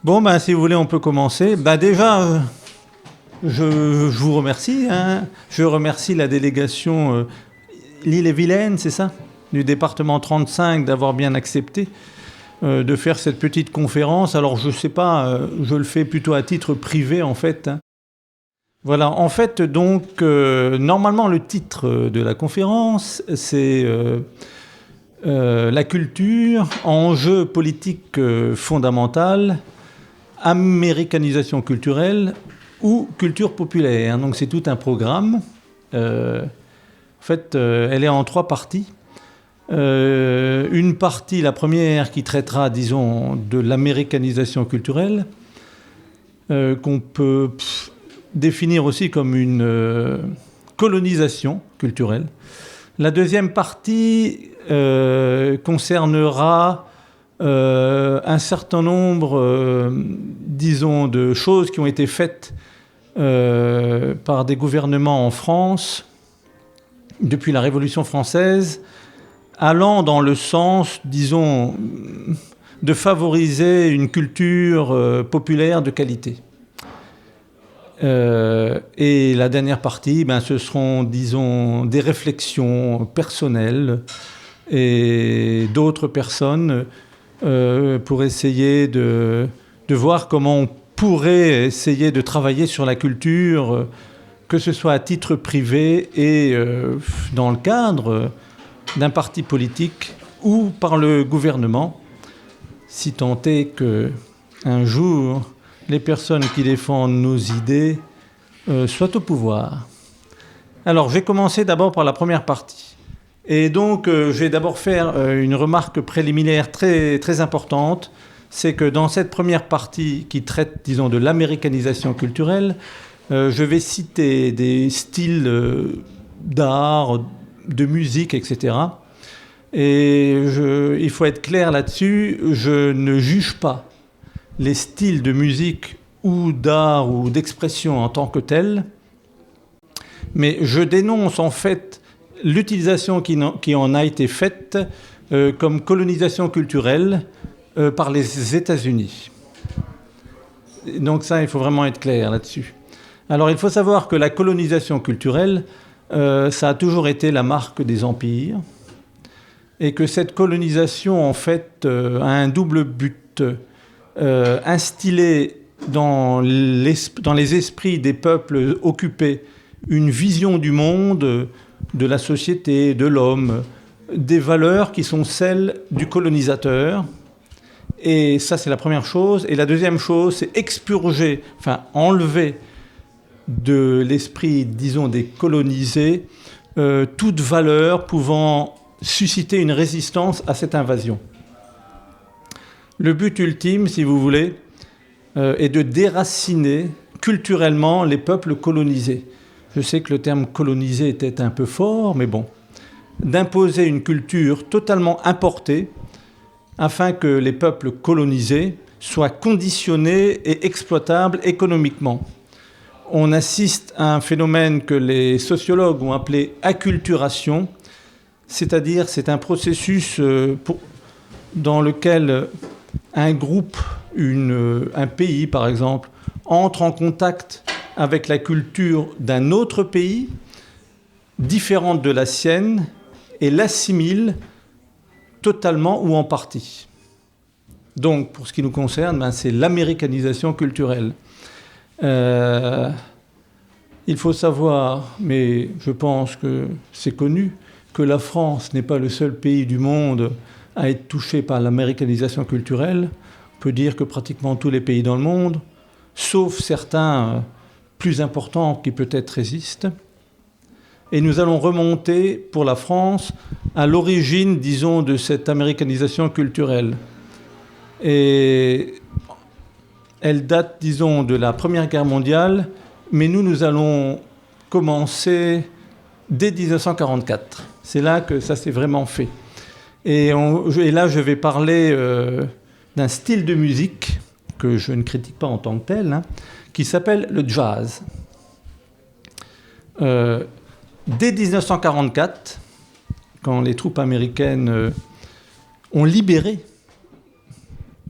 Bon, ben, si vous voulez, on peut commencer. Ben, déjà, je vous remercie. Hein. Je remercie la délégation L'Île-et-Vilaine, c'est ça, du département 35, d'avoir bien accepté de faire cette petite conférence. Alors, je ne sais pas, je le fais plutôt à titre privé, en fait. Hein. Voilà, en fait, donc, normalement, le titre de la conférence, c'est la culture, enjeu politique fondamental, américanisation culturelle ou culture populaire. Donc, c'est tout un programme. En fait, elle est en 3 parties. Une partie, la première, qui traitera, disons, de l'américanisation culturelle, qu'on peut définir aussi comme une colonisation culturelle. La deuxième partie concernera un certain nombre, disons, de choses qui ont été faites par des gouvernements en France depuis la Révolution française, allant dans le sens, disons, de favoriser une culture populaire de qualité. Et la dernière partie, ce seront, disons, des réflexions personnelles et d'autres personnes pour essayer de voir comment on pourrait essayer de travailler sur la culture, que ce soit à titre privé et dans le cadre d'un parti politique ou par le gouvernement, si tant est qu'un jour les personnes qui défendent nos idées soient au pouvoir. Alors, je vais commencer d'abord par la première partie. Et donc, je vais d'abord faire une remarque préliminaire très, très importante. C'est que dans cette première partie qui traite, disons, de l'américanisation culturelle, je vais citer des styles d'art, de musique, etc. Et il faut être clair là-dessus, je ne juge pas les styles de musique ou d'art ou d'expression en tant que tels, mais je dénonce en fait l'utilisation qui en a été faite comme colonisation culturelle par les États-Unis. Donc ça, il faut vraiment être clair là-dessus. Alors il faut savoir que la colonisation culturelle, ça a toujours été la marque des empires, et que cette colonisation, en fait, a un double but. Instiller dans les esprits des peuples occupés une vision du monde, de la société, de l'homme, des valeurs qui sont celles du colonisateur. Et ça, c'est la première chose. Et la deuxième chose, c'est expurger, enlever de l'esprit, disons, des colonisés, toute valeur pouvant susciter une résistance à cette invasion. Le but ultime, si vous voulez, est de déraciner culturellement les peuples colonisés. Je sais que le terme colonisé était un peu fort, mais bon. D'imposer une culture totalement importée afin que les peuples colonisés soient conditionnés et exploitables économiquement. On assiste à un phénomène que les sociologues ont appelé acculturation, c'est-à-dire c'est un processus dans lequel un groupe, un pays par exemple, entre en contact avec la culture d'un autre pays, différente de la sienne, et l'assimile totalement ou en partie. Donc, pour ce qui nous concerne, c'est l'américanisation culturelle. Il faut savoir, mais je pense que c'est connu, que la France n'est pas le seul pays du monde à être touché par l'américanisation culturelle. On peut dire que pratiquement tous les pays dans le monde, sauf certains plus importants qui peut-être résistent. Et nous allons remonter, pour la France, à l'origine, disons, de cette américanisation culturelle. Et elle date, disons, de la Première Guerre mondiale, mais nous allons commencer dès 1944. C'est là que ça s'est vraiment fait. Et là, je vais parler d'un style de musique que je ne critique pas en tant que tel, qui s'appelle le jazz. Dès 1944, quand les troupes américaines ont libéré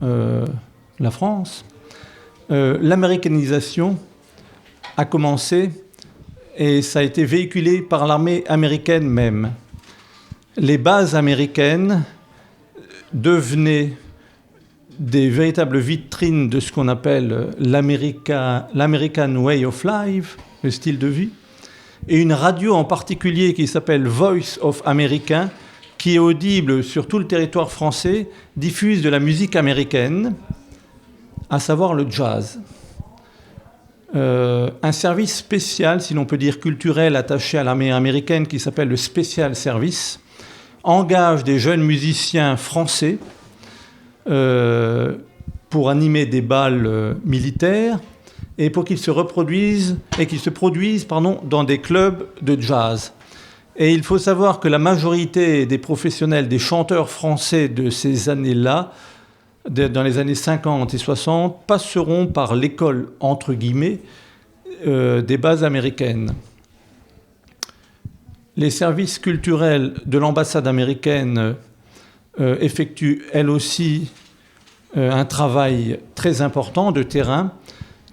la France, l'américanisation a commencé et ça a été véhiculé par l'armée américaine même. Les bases américaines devenaient des véritables vitrines de ce qu'on appelle l'American Way of Life, le style de vie, et une radio en particulier qui s'appelle Voice of America, qui est audible sur tout le territoire français, diffuse de la musique américaine, à savoir le jazz. Un service spécial, si l'on peut dire culturel, attaché à l'armée américaine, qui s'appelle le Special Service, engage des jeunes musiciens français pour animer des bals militaires et pour qu'ils se produisent dans des clubs de jazz. Et il faut savoir que la majorité des professionnels, des chanteurs français de ces années-là, dans les années 50 et 60, passeront par l'école, entre guillemets, des bases américaines. Les services culturels de l'ambassade américaine effectuent, elles aussi, un travail très important de terrain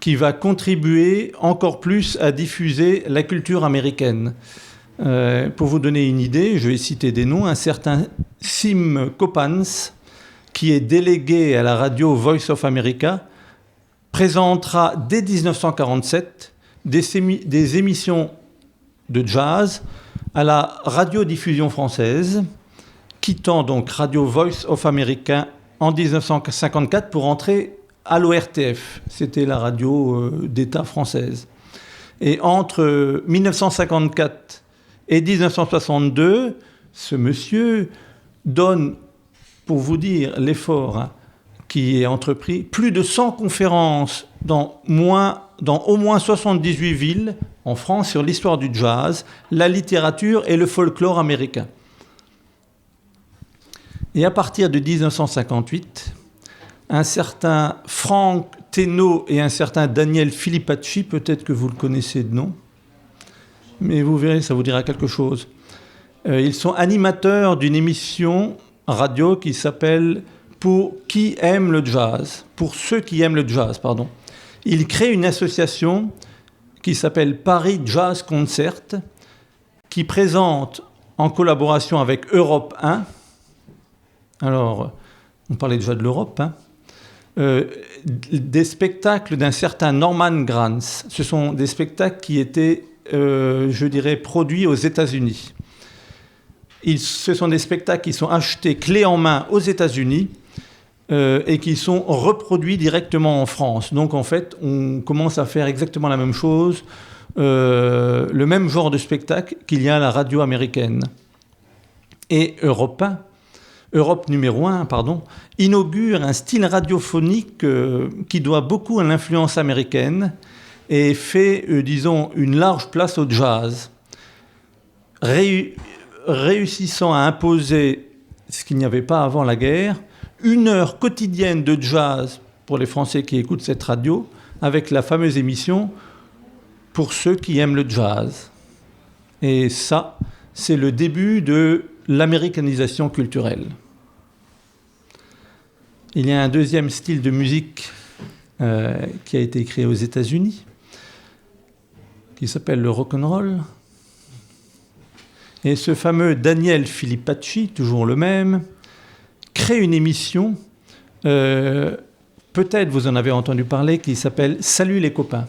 qui va contribuer encore plus à diffuser la culture américaine. Pour vous donner une idée, je vais citer des noms, un certain Sim Coppens, qui est délégué à la radio Voice of America, présentera dès 1947 des émissions de jazz à la radiodiffusion française, quittant donc Radio Voice of America en 1954 pour entrer à l'ORTF. C'était la radio d'État française. Et entre 1954 et 1962, ce monsieur donne, pour vous dire l'effort qui est entrepris, plus de 100 conférences dans au moins 78 villes en France sur l'histoire du jazz, la littérature et le folklore américain. Et à partir de 1958, un certain Frank Teno et un certain Daniel Filipacci, peut-être que vous le connaissez de nom, mais vous verrez, ça vous dira quelque chose. Ils sont animateurs d'une émission radio qui s'appelle Pour qui aime le jazz, pour ceux qui aiment le jazz, pardon. Ils créent une association qui s'appelle Paris Jazz Concert, qui présente en collaboration avec Europe 1, alors on parlait déjà de l'Europe, des spectacles d'un certain Norman Granz. Ce sont des spectacles qui étaient, je dirais, produits aux États-Unis. Ce sont des spectacles qui sont achetés clé en main aux États-Unis et qui sont reproduits directement en France. Donc en fait, on commence à faire exactement la même chose, le même genre de spectacle qu'il y a à la radio américaine. Et Europe numéro 1, inaugure un style radiophonique qui doit beaucoup à l'influence américaine et fait, disons, une large place au jazz, réussissant à imposer, ce qu'il n'y avait pas avant la guerre, 1 heure quotidienne de jazz pour les Français qui écoutent cette radio, avec la fameuse émission « Pour ceux qui aiment le jazz ». Et ça, c'est le début de l'américanisation culturelle. Il y a un deuxième style de musique qui a été créé aux États-Unis, qui s'appelle le rock'n'roll. Et ce fameux Daniel Filipacci, toujours le même, crée une émission, peut-être vous en avez entendu parler, qui s'appelle « Salut les copains »,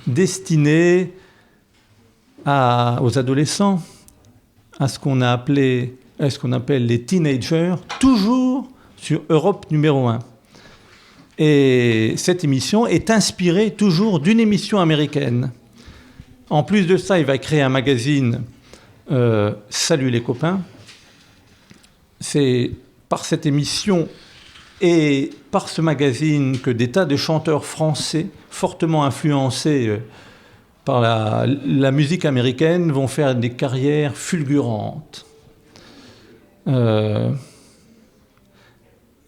destinée aux adolescents, à ce qu'on appelle les teenagers, toujours sur Europe numéro 1. Et cette émission est inspirée toujours d'une émission américaine. En plus de ça, il va créer un magazine Salut les copains. C'est par cette émission et par ce magazine que des tas de chanteurs français fortement influencés par la musique américaine vont faire des carrières fulgurantes.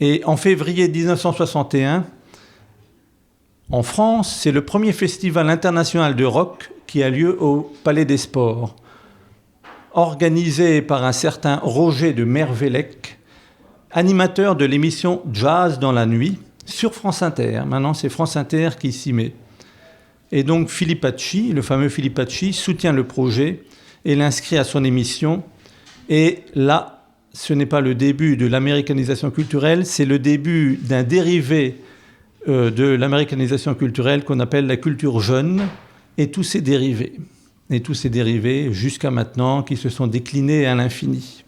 Et en février 1961, en France, c'est le premier festival international de rock qui a lieu au Palais des Sports, organisé par un certain Roger de Mervellec, animateur de l'émission Jazz dans la nuit, sur France Inter. Maintenant, c'est France Inter qui s'y met. Et donc, Philippe Hatchie, le fameux Philippe Hatchie, soutient le projet et l'inscrit à son émission. Et là, ce n'est pas le début de l'américanisation culturelle, c'est le début d'un dérivé de l'américanisation culturelle qu'on appelle la culture jeune et tous ses dérivés. Et tous ces dérivés jusqu'à maintenant qui se sont déclinés à l'infini.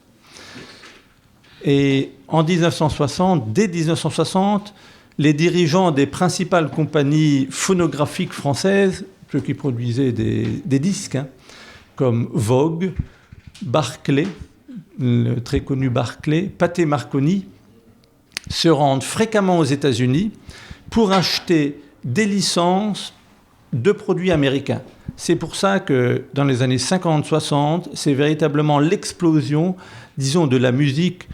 Et en 1960, dès 1960, les dirigeants des principales compagnies phonographiques françaises, ceux qui produisaient des disques, comme Vogue, Barclay, le très connu Barclay, Pathé Marconi, se rendent fréquemment aux États-Unis pour acheter des licences de produits américains. C'est pour ça que dans les années 50-60, c'est véritablement l'explosion, disons, de la musique,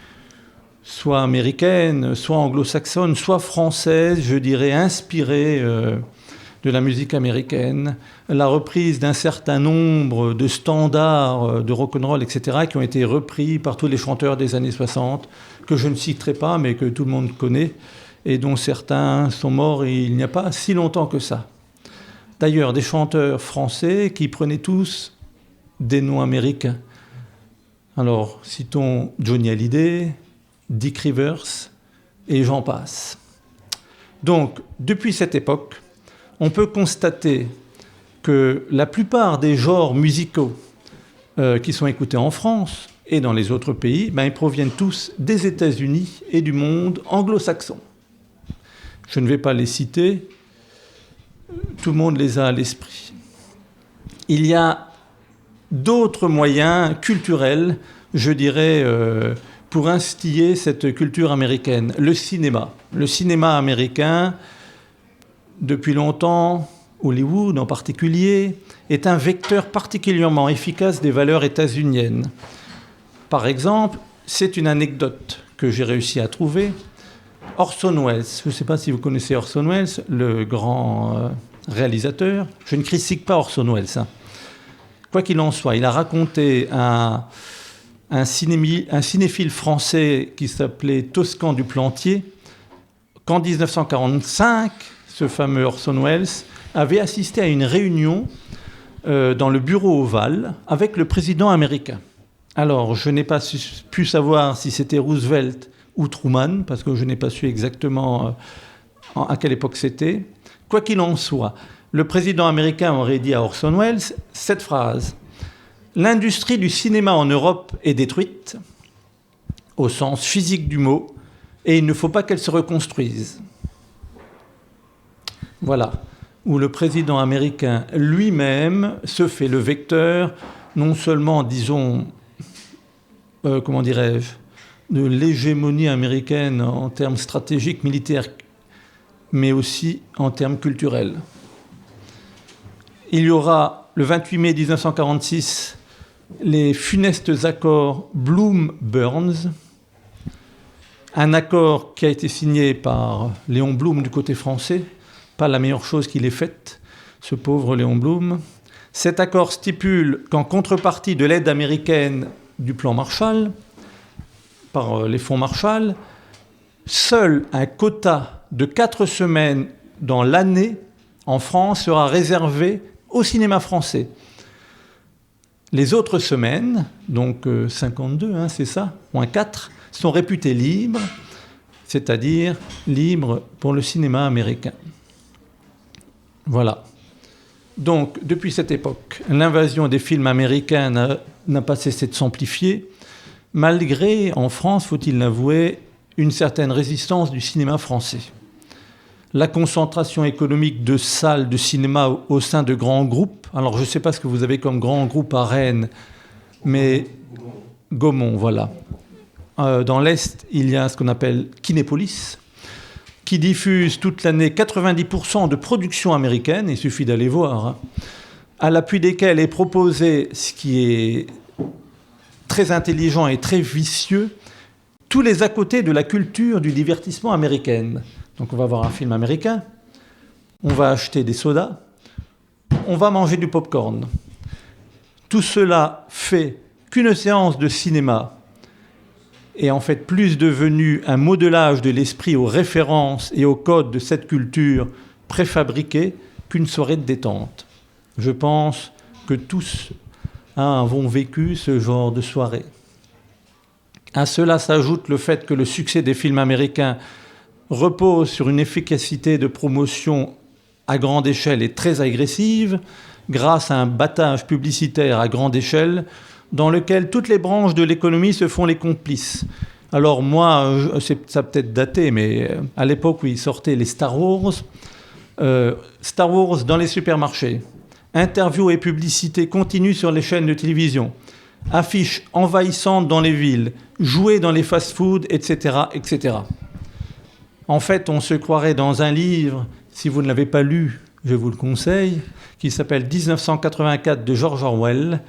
soit américaine, soit anglo-saxonne, soit française, je dirais, inspirée de la musique américaine, la reprise d'un certain nombre de standards de rock'n'roll, etc., qui ont été repris par tous les chanteurs des années 60, que je ne citerai pas, mais que tout le monde connaît, et dont certains sont morts il n'y a pas si longtemps que ça. D'ailleurs, des chanteurs français qui prenaient tous des noms américains. Alors, citons Johnny Hallyday, Dick Rivers, et j'en passe. Donc, depuis cette époque, on peut constater que la plupart des genres musicaux qui sont écoutés en France et dans les autres pays, ils proviennent tous des États-Unis et du monde anglo-saxon. Je ne vais pas les citer, tout le monde les a à l'esprit. Il y a d'autres moyens culturels, je dirais, pour instiller cette culture américaine. Le cinéma. Le cinéma américain, depuis longtemps, Hollywood en particulier, est un vecteur particulièrement efficace des valeurs états-uniennes. Par exemple, c'est une anecdote que j'ai réussi à trouver. Orson Welles, je ne sais pas si vous connaissez Orson Welles, le grand réalisateur. Je ne critique pas Orson Welles. Quoi qu'il en soit, il a raconté un cinéphile français qui s'appelait Toscan du Plantier qu'en 1945, ce fameux Orson Welles avait assisté à une réunion dans le bureau ovale avec le président américain. Alors, je n'ai pas pu savoir si c'était Roosevelt ou Truman, parce que je n'ai pas su exactement à quelle époque c'était. Quoi qu'il en soit, le président américain aurait dit à Orson Welles cette phrase: « L'industrie du cinéma en Europe est détruite, au sens physique du mot, et il ne faut pas qu'elle se reconstruise. » Voilà, où le président américain lui-même se fait le vecteur, non seulement, disons, comment dirais-je, de l'hégémonie américaine en termes stratégiques, militaires, mais aussi en termes culturels. Il y aura, le 28 mai 1946, les funestes accords Bloom-Burns, un accord qui a été signé par Léon Blum du côté français, pas la meilleure chose qu'il ait faite, ce pauvre Léon Blum. Cet accord stipule qu'en contrepartie de l'aide américaine du plan Marshall, par les fonds Marshall, seul un quota de 4 semaines dans l'année en France sera réservé au cinéma français. Les autres semaines, donc 52, c'est ça, moins 4, sont réputées libres, c'est-à-dire libres pour le cinéma américain. Voilà. Donc, depuis cette époque, l'invasion des films américains n'a pas cessé de s'amplifier, malgré, en France, faut-il l'avouer, une certaine résistance du cinéma français. La concentration économique de salles de cinéma au sein de grands groupes. Alors, je ne sais pas ce que vous avez comme grand groupe à Rennes, mais Gaumont, voilà. Dans l'Est, il y a ce qu'on appelle Kinépolis, qui diffuse toute l'année 90% de productions américaines, il suffit d'aller voir, à l'appui desquelles est proposé ce qui est très intelligent et très vicieux, tous les à côté de la culture du divertissement américaine. Donc on va voir un film américain, on va acheter des sodas, on va manger du est en fait plus devenu un modelage de l'esprit aux références et aux codes de cette culture préfabriquée qu'une soirée de détente. Je pense que tous avons vécu ce genre de soirée. À cela s'ajoute le fait que le succès des films américains repose sur une efficacité de promotion à grande échelle et très agressive, grâce à un battage publicitaire à grande échelle, dans lequel toutes les branches de l'économie se font les complices. Alors moi, ça peut-être daté, mais à l'époque où ils sortaient les Star Wars dans les supermarchés, interviews et publicités continues sur les chaînes de télévision, affiches envahissantes dans les villes, jouets dans les fast-foods, etc., etc. En fait, on se croirait dans un livre, si vous ne l'avez pas lu, je vous le conseille, qui s'appelle 1984 de George Orwell,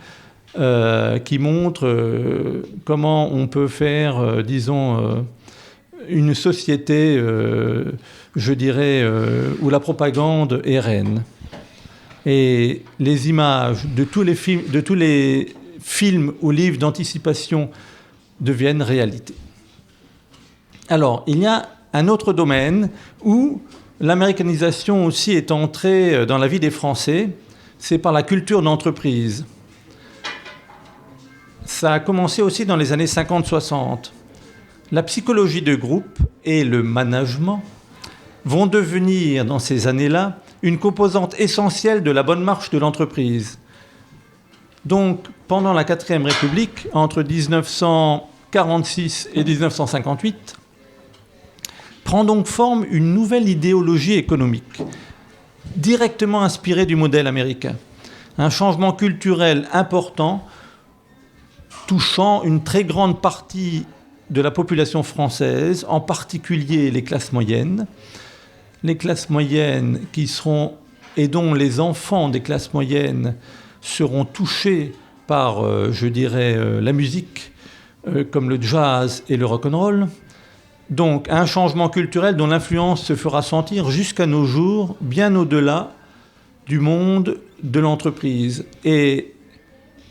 qui montre comment on peut faire, une société, je dirais, où la propagande est reine. Et les images de tous les films ou livres d'anticipation deviennent réalité. Alors, il y a un autre domaine où l'américanisation aussi est entrée dans la vie des Français, c'est par la culture d'entreprise. Ça a commencé aussi dans les années 50-60. La psychologie de groupe et le management vont devenir, dans ces années-là, une composante essentielle de la bonne marche de l'entreprise. Donc, pendant la 4e République, entre 1946 et 1958, prend donc forme une nouvelle idéologie économique, directement inspirée du modèle américain. Un changement culturel important, touchant une très grande partie de la population française, en particulier les classes moyennes. Les classes moyennes qui seront, et dont les enfants des classes moyennes seront touchés par, la musique, comme le jazz et le rock'n'roll. Donc un changement culturel dont l'influence se fera sentir jusqu'à nos jours, bien au-delà du monde de l'entreprise. Et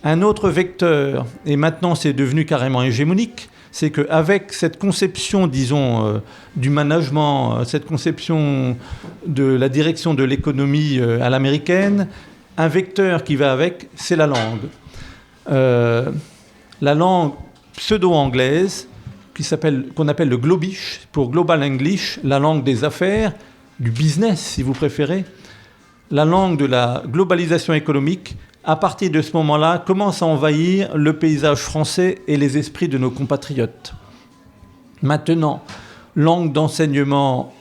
un autre vecteur, et maintenant c'est devenu carrément hégémonique, c'est qu'avec cette conception, du management, cette conception de la direction de l'économie à l'américaine, un vecteur qui va avec, c'est la langue. La langue pseudo-anglaise, qu'on appelle le globish, pour Global English, la langue des affaires, du business si vous préférez, la langue de la globalisation économique, à partir de ce moment-là, commence à envahir le paysage français et les esprits de nos compatriotes. Maintenant, langue d'enseignement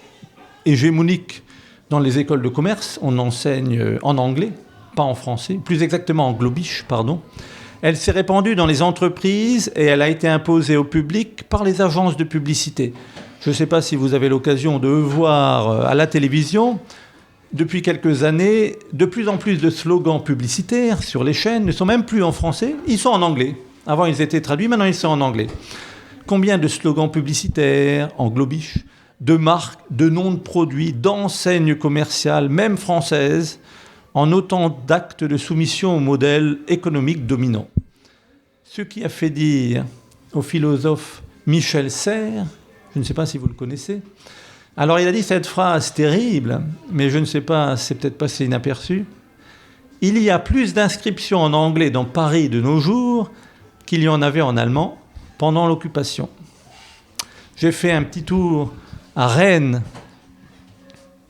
hégémonique dans les écoles de commerce, on enseigne en anglais, pas en français, plus exactement en globish, pardon. Elle s'est répandue dans les entreprises et elle a été imposée au public par les agences de publicité. Je ne sais pas si vous avez l'occasion de voir à la télévision, depuis quelques années, de plus en plus de slogans publicitaires sur les chaînes ne sont même plus en français, ils sont en anglais. Avant, ils étaient traduits, maintenant, ils sont en anglais. Combien de slogans publicitaires en globish, de marques, de noms de produits, d'enseignes commerciales, même françaises, en autant d'actes de soumission au modèle économique dominant. Ce qui a fait dire au philosophe Michel Serres, je ne sais pas si vous le connaissez, alors il a dit cette phrase terrible, mais je ne sais pas, c'est peut-être passé inaperçu. Il y a plus d'inscriptions en anglais dans Paris de nos jours qu'il y en avait en allemand pendant l'occupation. J'ai fait un petit tour à Rennes,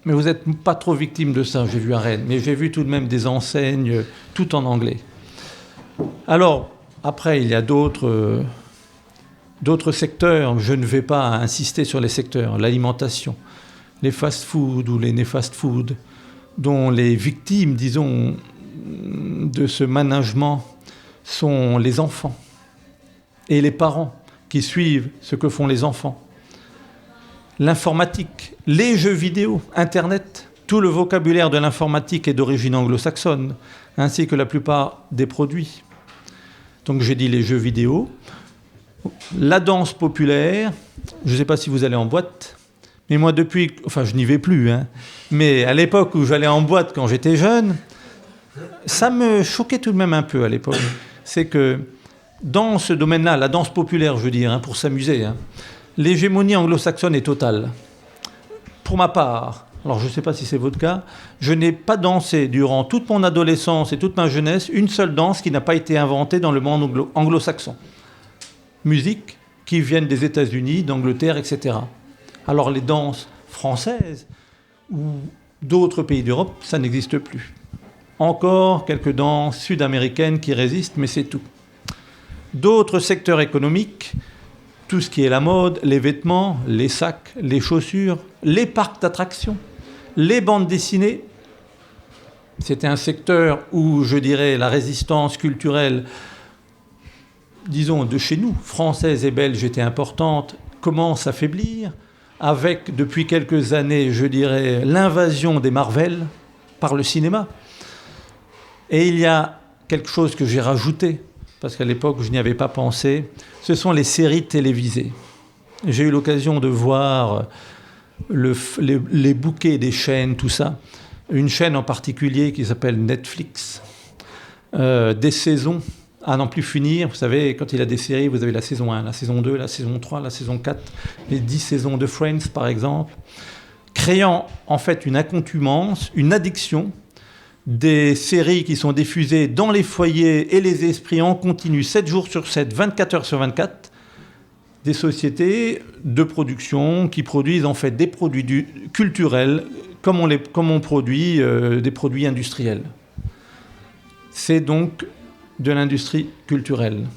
mais vous n'êtes pas trop victime de ça, j'ai vu à Rennes, mais j'ai vu tout de même des enseignes tout en anglais. Alors, après, il y a d'autres secteurs, je ne vais pas insister sur les secteurs, l'alimentation, les fast-foods ou les néfast-foods, dont les victimes, disons, de ce management sont les enfants et les parents qui suivent ce que font les enfants. L'informatique, les jeux vidéo, Internet, tout le vocabulaire de l'informatique est d'origine anglo-saxonne, ainsi que la plupart des produits. Donc j'ai dit les jeux vidéo. La danse populaire, je ne sais pas si vous allez en boîte, mais moi je n'y vais plus, mais à l'époque où j'allais en boîte quand j'étais jeune, ça me choquait tout de même un peu à l'époque. C'est que dans ce domaine-là, la danse populaire, je veux dire, pour s'amuser, l'hégémonie anglo-saxonne est totale. Pour ma part, alors je ne sais pas si c'est votre cas, je n'ai pas dansé durant toute mon adolescence et toute ma jeunesse une seule danse qui n'a pas été inventée dans le monde anglo-saxon. Musique qui viennent des États-Unis, d'Angleterre, etc. Alors les danses françaises ou d'autres pays d'Europe, ça n'existe plus. Encore quelques danses sud-américaines qui résistent, mais c'est tout. D'autres secteurs économiques, tout ce qui est la mode, les vêtements, les sacs, les chaussures, les parcs d'attractions, les bandes dessinées. C'était un secteur où, je dirais, la résistance culturelle, disons, de chez nous, française et belge, était importante, commence à faiblir, avec, depuis quelques années, je dirais, l'invasion des Marvel par le cinéma. Et il y a quelque chose que j'ai rajouté, parce qu'à l'époque, je n'y avais pas pensé, ce sont les séries télévisées. J'ai eu l'occasion de voir les bouquets des chaînes, tout ça. Une chaîne en particulier qui s'appelle Netflix. Des saisons à n'en plus finir. Vous savez, quand il y a des séries, vous avez la saison 1, la saison 2, la saison 3, la saison 4, les 10 saisons de Friends, par exemple. Créant en fait une accoutumance, une addiction, des séries qui sont diffusées dans les foyers et les esprits en continu, 7 jours sur 7, 24 heures sur 24, des sociétés de production qui produisent en fait des produits culturels comme on produit des produits industriels. C'est donc de l'industrie culturelle.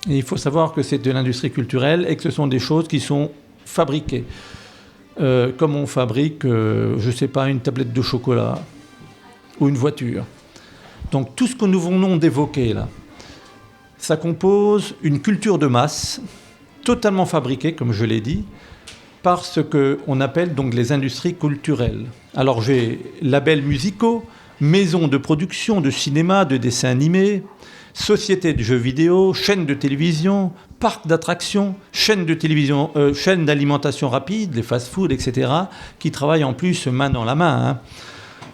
Et il faut savoir que c'est de l'industrie culturelle et que ce sont des choses qui sont fabriquées. Comme on fabrique, je ne sais pas, une tablette de chocolat ou une voiture. Donc tout ce que nous venons d'évoquer là, ça compose une culture de masse totalement fabriquée, comme je l'ai dit, par ce qu'on appelle donc les industries culturelles. Alors j'ai labels musicaux, maisons de production, de cinéma, de dessins animés, sociétés de jeux vidéo, chaînes de télévision, parcs d'attractions, chaînes de télévision, chaînes d'alimentation rapide, les fast-foods, etc., qui travaillent en plus main dans la main.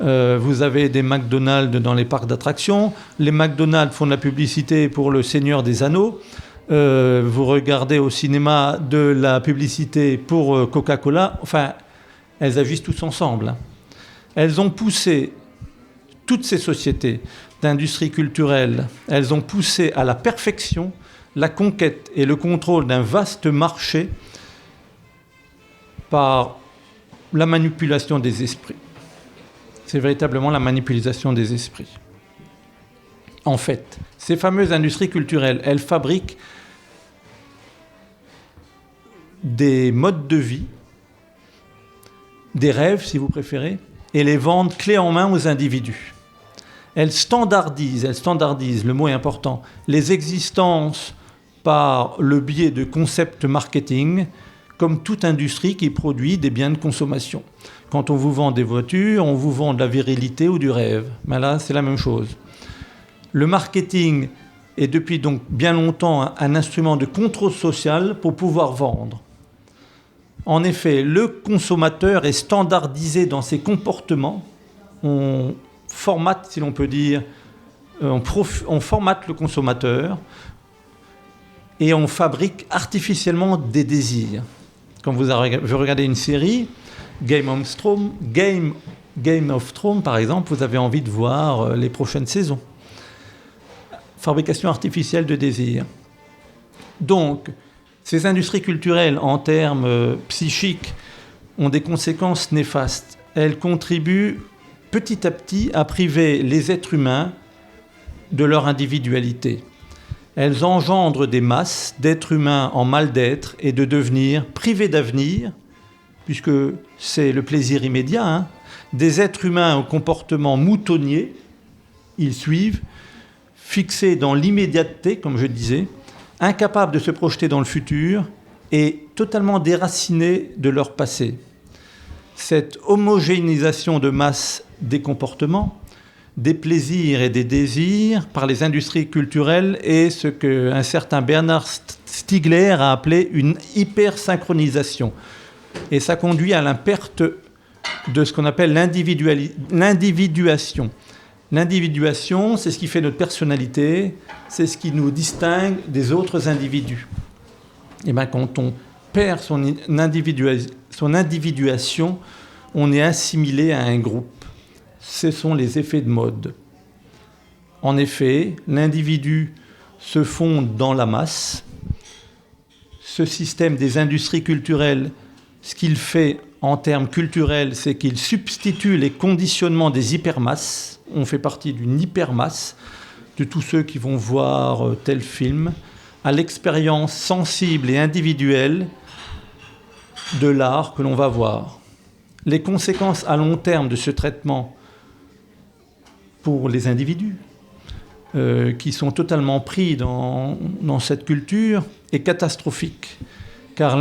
Vous avez des McDonald's dans les parcs d'attractions. Les McDonald's font de la publicité pour le Seigneur des Anneaux. Vous regardez au cinéma de la publicité pour Coca-Cola. Enfin, elles agissent tous ensemble. Elles ont poussé toutes ces sociétés d'industrie culturelle, elles ont poussé à la perfection la conquête et le contrôle d'un vaste marché par la manipulation des esprits. C'est véritablement la manipulation des esprits. En fait, ces fameuses industries culturelles, elles fabriquent des modes de vie, des rêves si vous préférez, et les vendent clé en main aux individus. Elles standardisent, le mot est important, les existences par le biais de concepts marketing, comme toute industrie qui produit des biens de consommation. Quand on vous vend des voitures, on vous vend de la virilité ou du rêve. Mais là, c'est la même chose. Le marketing est depuis donc bien longtemps un instrument de contrôle social pour pouvoir vendre. En effet, le consommateur est standardisé dans ses comportements. On formate, si l'on peut dire, on formate le consommateur et on fabrique artificiellement des désirs. Quand vous regardez une série, Game of Thrones, par exemple, vous avez envie de voir les prochaines saisons. Fabrication artificielle de désirs. Donc, ces industries culturelles, en termes psychiques, ont des conséquences néfastes. Elles contribuent petit à petit à priver les êtres humains de leur individualité. Elles engendrent des masses d'êtres humains en mal d'être et de devenir privés d'avenir, puisque c'est le plaisir immédiat, des êtres humains au comportement moutonnier, ils suivent, fixés dans l'immédiateté, comme je disais, incapables de se projeter dans le futur et totalement déracinés de leur passé. Cette homogénéisation de masse des comportements, des plaisirs et des désirs par les industries culturelles est ce qu'un certain Bernard Stiegler a appelé une hypersynchronisation. Et ça conduit à la perte de ce qu'on appelle l'individuation. L'individuation, c'est ce qui fait notre personnalité, c'est ce qui nous distingue des autres individus. Et bien, quand on perd son individuation, on est assimilé à un groupe. Ce sont les effets de mode. En effet, l'individu se fonde dans la masse. Ce système des industries culturelles, ce qu'il fait en termes culturels, c'est qu'il substitue les conditionnements des hypermasses. On fait partie d'une hypermasse de tous ceux qui vont voir tel film, à l'expérience sensible et individuelle de l'art que l'on va voir. Les conséquences à long terme de ce traitement pour les individus qui sont totalement pris dans cette culture est catastrophique, car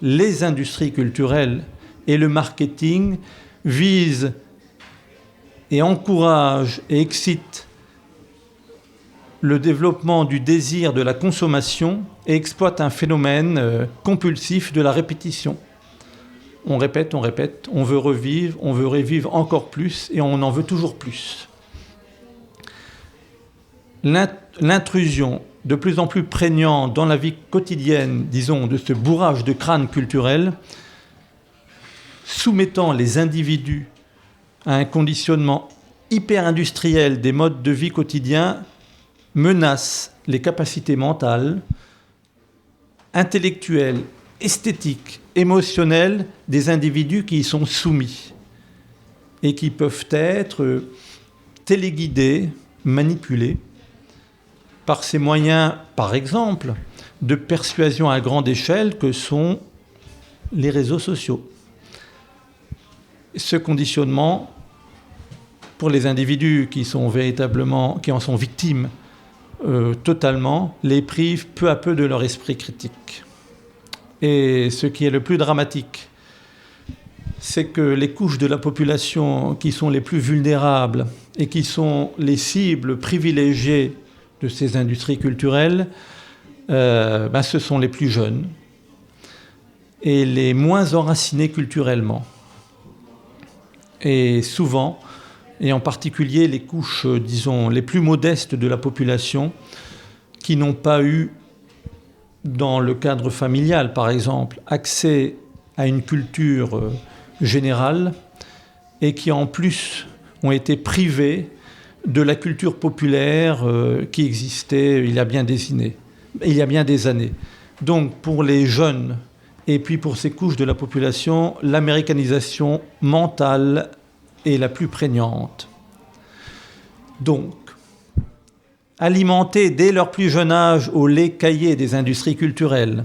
les industries culturelles et le marketing visent et encouragent et excitent le développement du désir de la consommation et exploitent un phénomène compulsif de la répétition. On répète, on veut revivre encore plus et on en veut toujours plus. L'intrusion de plus en plus prégnante dans la vie quotidienne, disons, de ce bourrage de crâne culturel, soumettant les individus à un conditionnement hyper-industriel des modes de vie quotidiens, menace les capacités mentales, intellectuelles, esthétiques, émotionnelles des individus qui y sont soumis et qui peuvent être téléguidés, manipulés par ces moyens, par exemple, de persuasion à grande échelle que sont les réseaux sociaux. Ce conditionnement, pour les individus qui en sont victimes totalement, les prive peu à peu de leur esprit critique. Et ce qui est le plus dramatique, c'est que les couches de la population qui sont les plus vulnérables et qui sont les cibles privilégiées de ces industries culturelles, ce sont les plus jeunes et les moins enracinés culturellement. Et souvent, et en particulier les couches, disons, les plus modestes de la population, qui n'ont pas eu, dans le cadre familial par exemple, accès à une culture générale, et qui en plus ont été privés de la culture populaire qui existait il y a bien des années. Donc pour les jeunes et puis pour ces couches de la population, l'américanisation mentale est la plus prégnante. Donc, alimentés dès leur plus jeune âge au lait caillé des industries culturelles,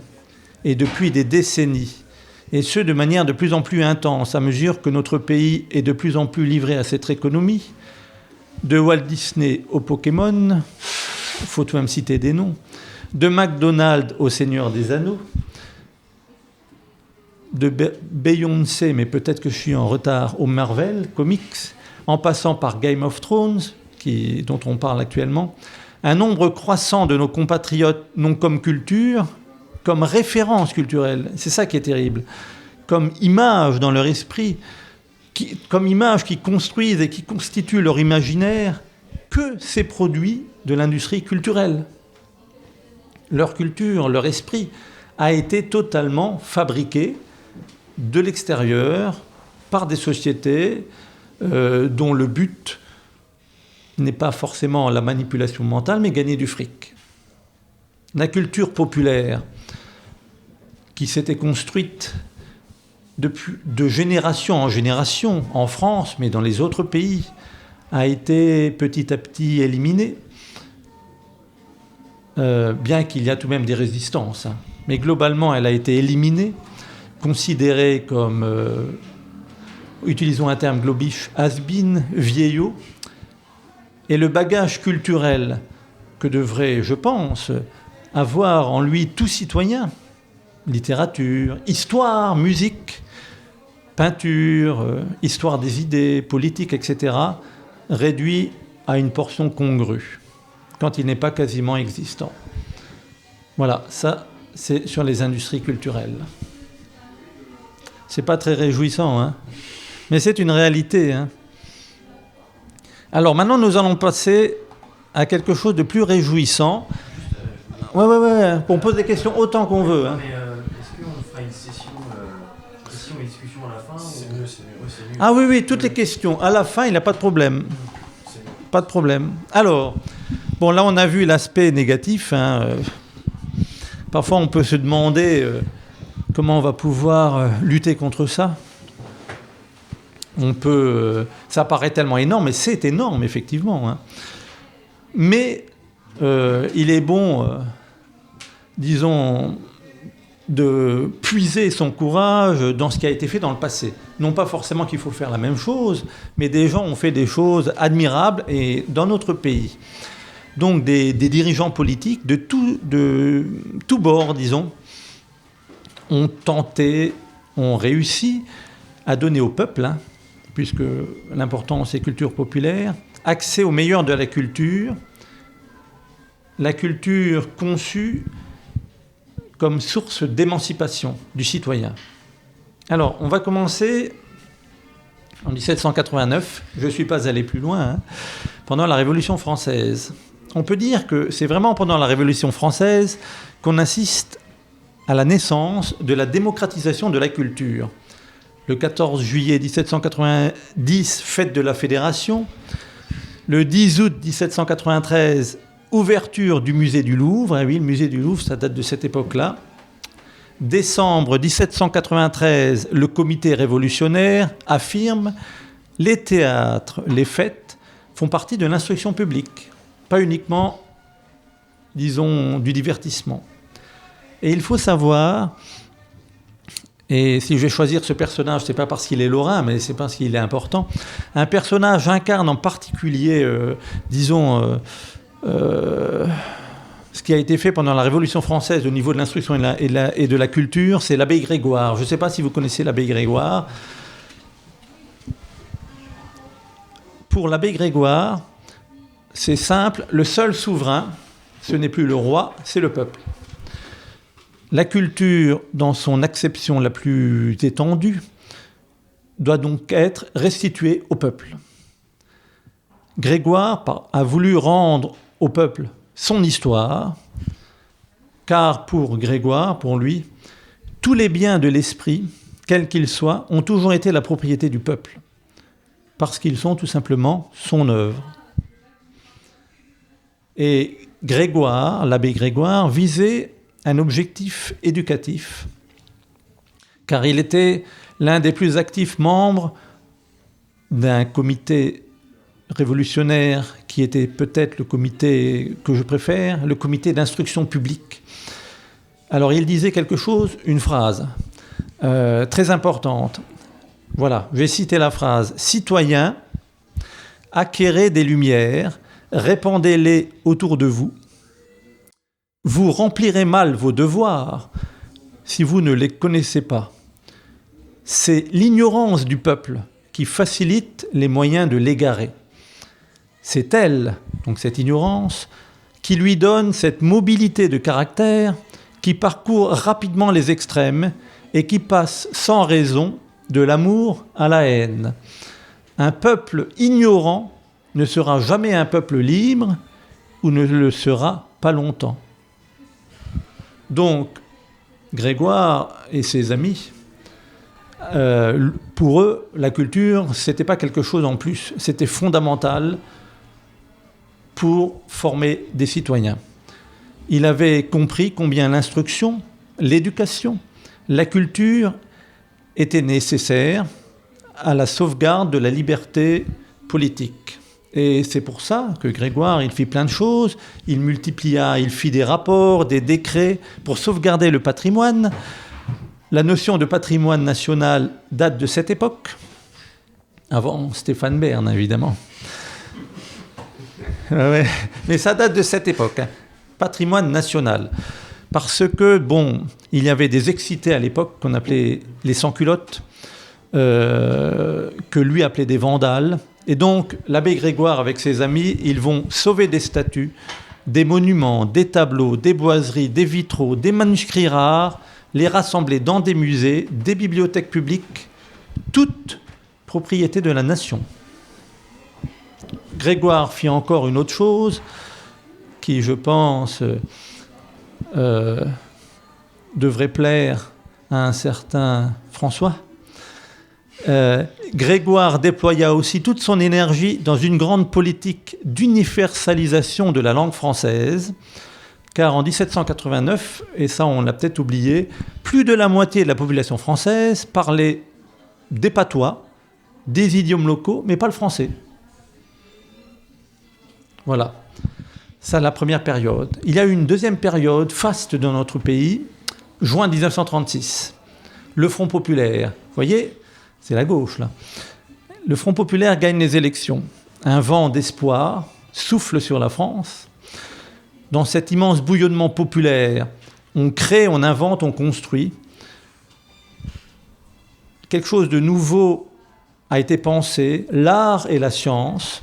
et depuis des décennies, et ce de manière de plus en plus intense à mesure que notre pays est de plus en plus livré à cette économie, de Walt Disney au Pokémon, faut tout même citer des noms, de McDonald's au Seigneur des Anneaux, de Beyoncé, mais peut-être que je suis en retard, au Marvel Comics, en passant par Game of Thrones, dont on parle actuellement, un nombre croissant de nos compatriotes n'ont comme culture, comme référence culturelle, c'est ça qui est terrible, comme image dans leur esprit, comme image qui construisent et qui constituent leur imaginaire, que ces produits de l'industrie culturelle. Leur culture, leur esprit a été totalement fabriqué de l'extérieur par des sociétés dont le but n'est pas forcément la manipulation mentale, mais gagner du fric. La culture populaire, qui s'était construite de génération en génération, en France, mais dans les autres pays, a été petit à petit éliminée, bien qu'il y a tout de même des résistances. Mais globalement, elle a été éliminée, considérée comme, utilisons un terme globish, has-been, vieillot. Et le bagage culturel que devrait, je pense, avoir en lui tout citoyen, littérature, histoire, musique, peinture, histoire des idées, politique, etc., réduit à une portion congrue, quand il n'est pas quasiment existant. Voilà, ça, c'est sur les industries culturelles. C'est pas très réjouissant, hein, mais c'est une réalité, hein. Alors maintenant, nous allons passer à quelque chose de plus réjouissant. Ouais. On pose des questions autant qu'on veut. Hein. Mais est-ce qu'on fera une session questions et discussions à la fin? C'est mieux. C'est mieux. Ah oui, toutes les questions. À la fin, il n'y a pas de problème. Pas de problème. Alors, bon, là, on a vu l'aspect négatif. Hein. Parfois, on peut se demander comment on va pouvoir lutter contre ça. On peut... ça paraît tellement énorme, et c'est énorme, effectivement. Hein. Mais il est bon, disons, de puiser son courage dans ce qui a été fait dans le passé. Non pas forcément qu'il faut faire la même chose, mais des gens ont fait des choses admirables et dans notre pays. Donc des dirigeants politiques de tout bord, disons, ont tenté, ont réussi à donner au peuple, hein, puisque l'important c'est culture populaire, accès au meilleur de la culture conçue comme source d'émancipation du citoyen. Alors, on va commencer en 1789, je ne suis pas allé plus loin, hein, pendant la Révolution française. On peut dire que c'est vraiment pendant la Révolution française qu'on assiste à la naissance de la démocratisation de la culture. Le 14 juillet 1790, fête de la Fédération. Le 10 août 1793, ouverture du musée du Louvre. Ah oui, le musée du Louvre, ça date de cette époque-là. Décembre 1793, le comité révolutionnaire affirme les théâtres, les fêtes font partie de l'instruction publique, pas uniquement, disons, du divertissement. Et il faut savoir... Et si je vais choisir ce personnage, ce n'est pas parce qu'il est lorrain, mais c'est parce qu'il est important. Un personnage incarne en particulier, disons, ce qui a été fait pendant la Révolution française au niveau de l'instruction et de la culture, c'est l'abbé Grégoire. Je ne sais pas si vous connaissez l'abbé Grégoire. Pour l'abbé Grégoire, c'est simple, le seul souverain, ce n'est plus le roi, c'est le peuple. La culture, dans son acception la plus étendue, doit donc être restituée au peuple. Grégoire a voulu rendre au peuple son histoire, car pour Grégoire, pour lui, tous les biens de l'esprit, quels qu'ils soient, ont toujours été la propriété du peuple, parce qu'ils sont tout simplement son œuvre. Et Grégoire, l'abbé Grégoire, visait un objectif éducatif, car il était l'un des plus actifs membres d'un comité révolutionnaire qui était peut-être le comité que je préfère, le comité d'instruction publique. Alors il disait quelque chose, une phrase très importante. Voilà, je vais citer la phrase. « Citoyens, acquérez des lumières, répandez-les autour de vous. Vous remplirez mal vos devoirs si vous ne les connaissez pas. C'est l'ignorance du peuple qui facilite les moyens de l'égarer. C'est elle, donc cette ignorance, qui lui donne cette mobilité de caractère qui parcourt rapidement les extrêmes et qui passe sans raison de l'amour à la haine. Un peuple ignorant ne sera jamais un peuple libre ou ne le sera pas longtemps. » Donc, Grégoire et ses amis, pour eux, la culture, ce n'était pas quelque chose en plus, c'était fondamental pour former des citoyens. Il avait compris combien l'instruction, l'éducation, la culture étaient nécessaires à la sauvegarde de la liberté politique. Et c'est pour ça que Grégoire, il fit plein de choses, il fit des rapports, des décrets pour sauvegarder le patrimoine. La notion de patrimoine national date de cette époque, avant Stéphane Bern, évidemment. Ouais, mais ça date de cette époque, hein. Patrimoine national. Parce que, bon, il y avait des excités à l'époque qu'on appelait les sans-culottes, que lui appelait des vandales. Et donc, l'abbé Grégoire, avec ses amis, ils vont sauver des statues, des monuments, des tableaux, des boiseries, des vitraux, des manuscrits rares, les rassembler dans des musées, des bibliothèques publiques, toute propriété de la nation. Grégoire fit encore une autre chose qui, je pense, devrait plaire à un certain François. Grégoire déploya aussi toute son énergie dans une grande politique d'universalisation de la langue française, car en 1789, et ça on l'a peut-être oublié, plus de la moitié de la population française parlait des patois, des idiomes locaux, mais pas le français. Voilà, ça la première période. Il y a eu une deuxième période faste dans notre pays, juin 1936, le Front populaire. Vous voyez, c'est la gauche là. Le Front populaire gagne les élections. Un vent d'espoir souffle sur la France. Dans cet immense bouillonnement populaire, on crée, on invente, on construit. Quelque chose de nouveau a été pensé. L'art et la science,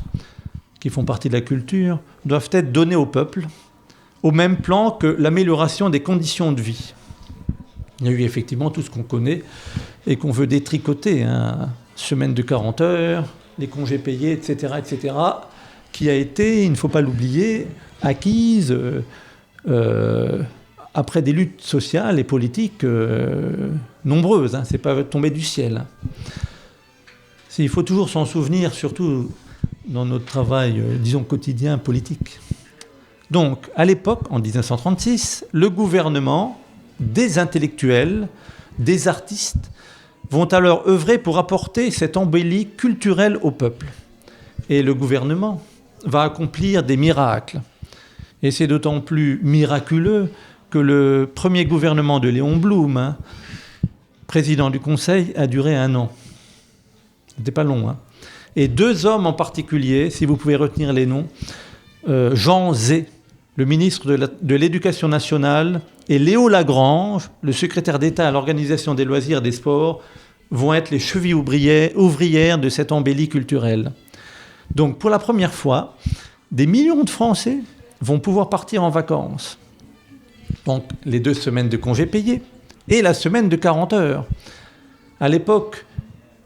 qui font partie de la culture, doivent être donnés au peuple, au même plan que l'amélioration des conditions de vie. Il y a eu effectivement tout ce qu'on connaît et qu'on veut détricoter, hein. Semaine de 40 heures, les congés payés, etc., qui a été, il ne faut pas l'oublier, acquise après des luttes sociales et politiques nombreuses. Hein. Ce n'est pas tombé du ciel. Il faut toujours s'en souvenir, surtout dans notre travail, disons, quotidien politique. Donc, à l'époque, en 1936, le gouvernement, des intellectuels, des artistes, vont alors œuvrer pour apporter cette embellie culturelle au peuple. Et le gouvernement va accomplir des miracles. Et c'est d'autant plus miraculeux que le premier gouvernement de Léon Blum, hein, président du Conseil, a duré 1 an. C'était pas long. Hein. Et 2 hommes en particulier, si vous pouvez retenir les noms, Jean Zay, le ministre de l'Éducation nationale, et Léo Lagrange, le secrétaire d'État à l'Organisation des loisirs et des sports, vont être les chevilles ouvrières de cette embellie culturelle. Donc, pour la première fois, des millions de Français vont pouvoir partir en vacances. Donc, les 2 semaines de congés payés et la semaine de 40 heures. À l'époque,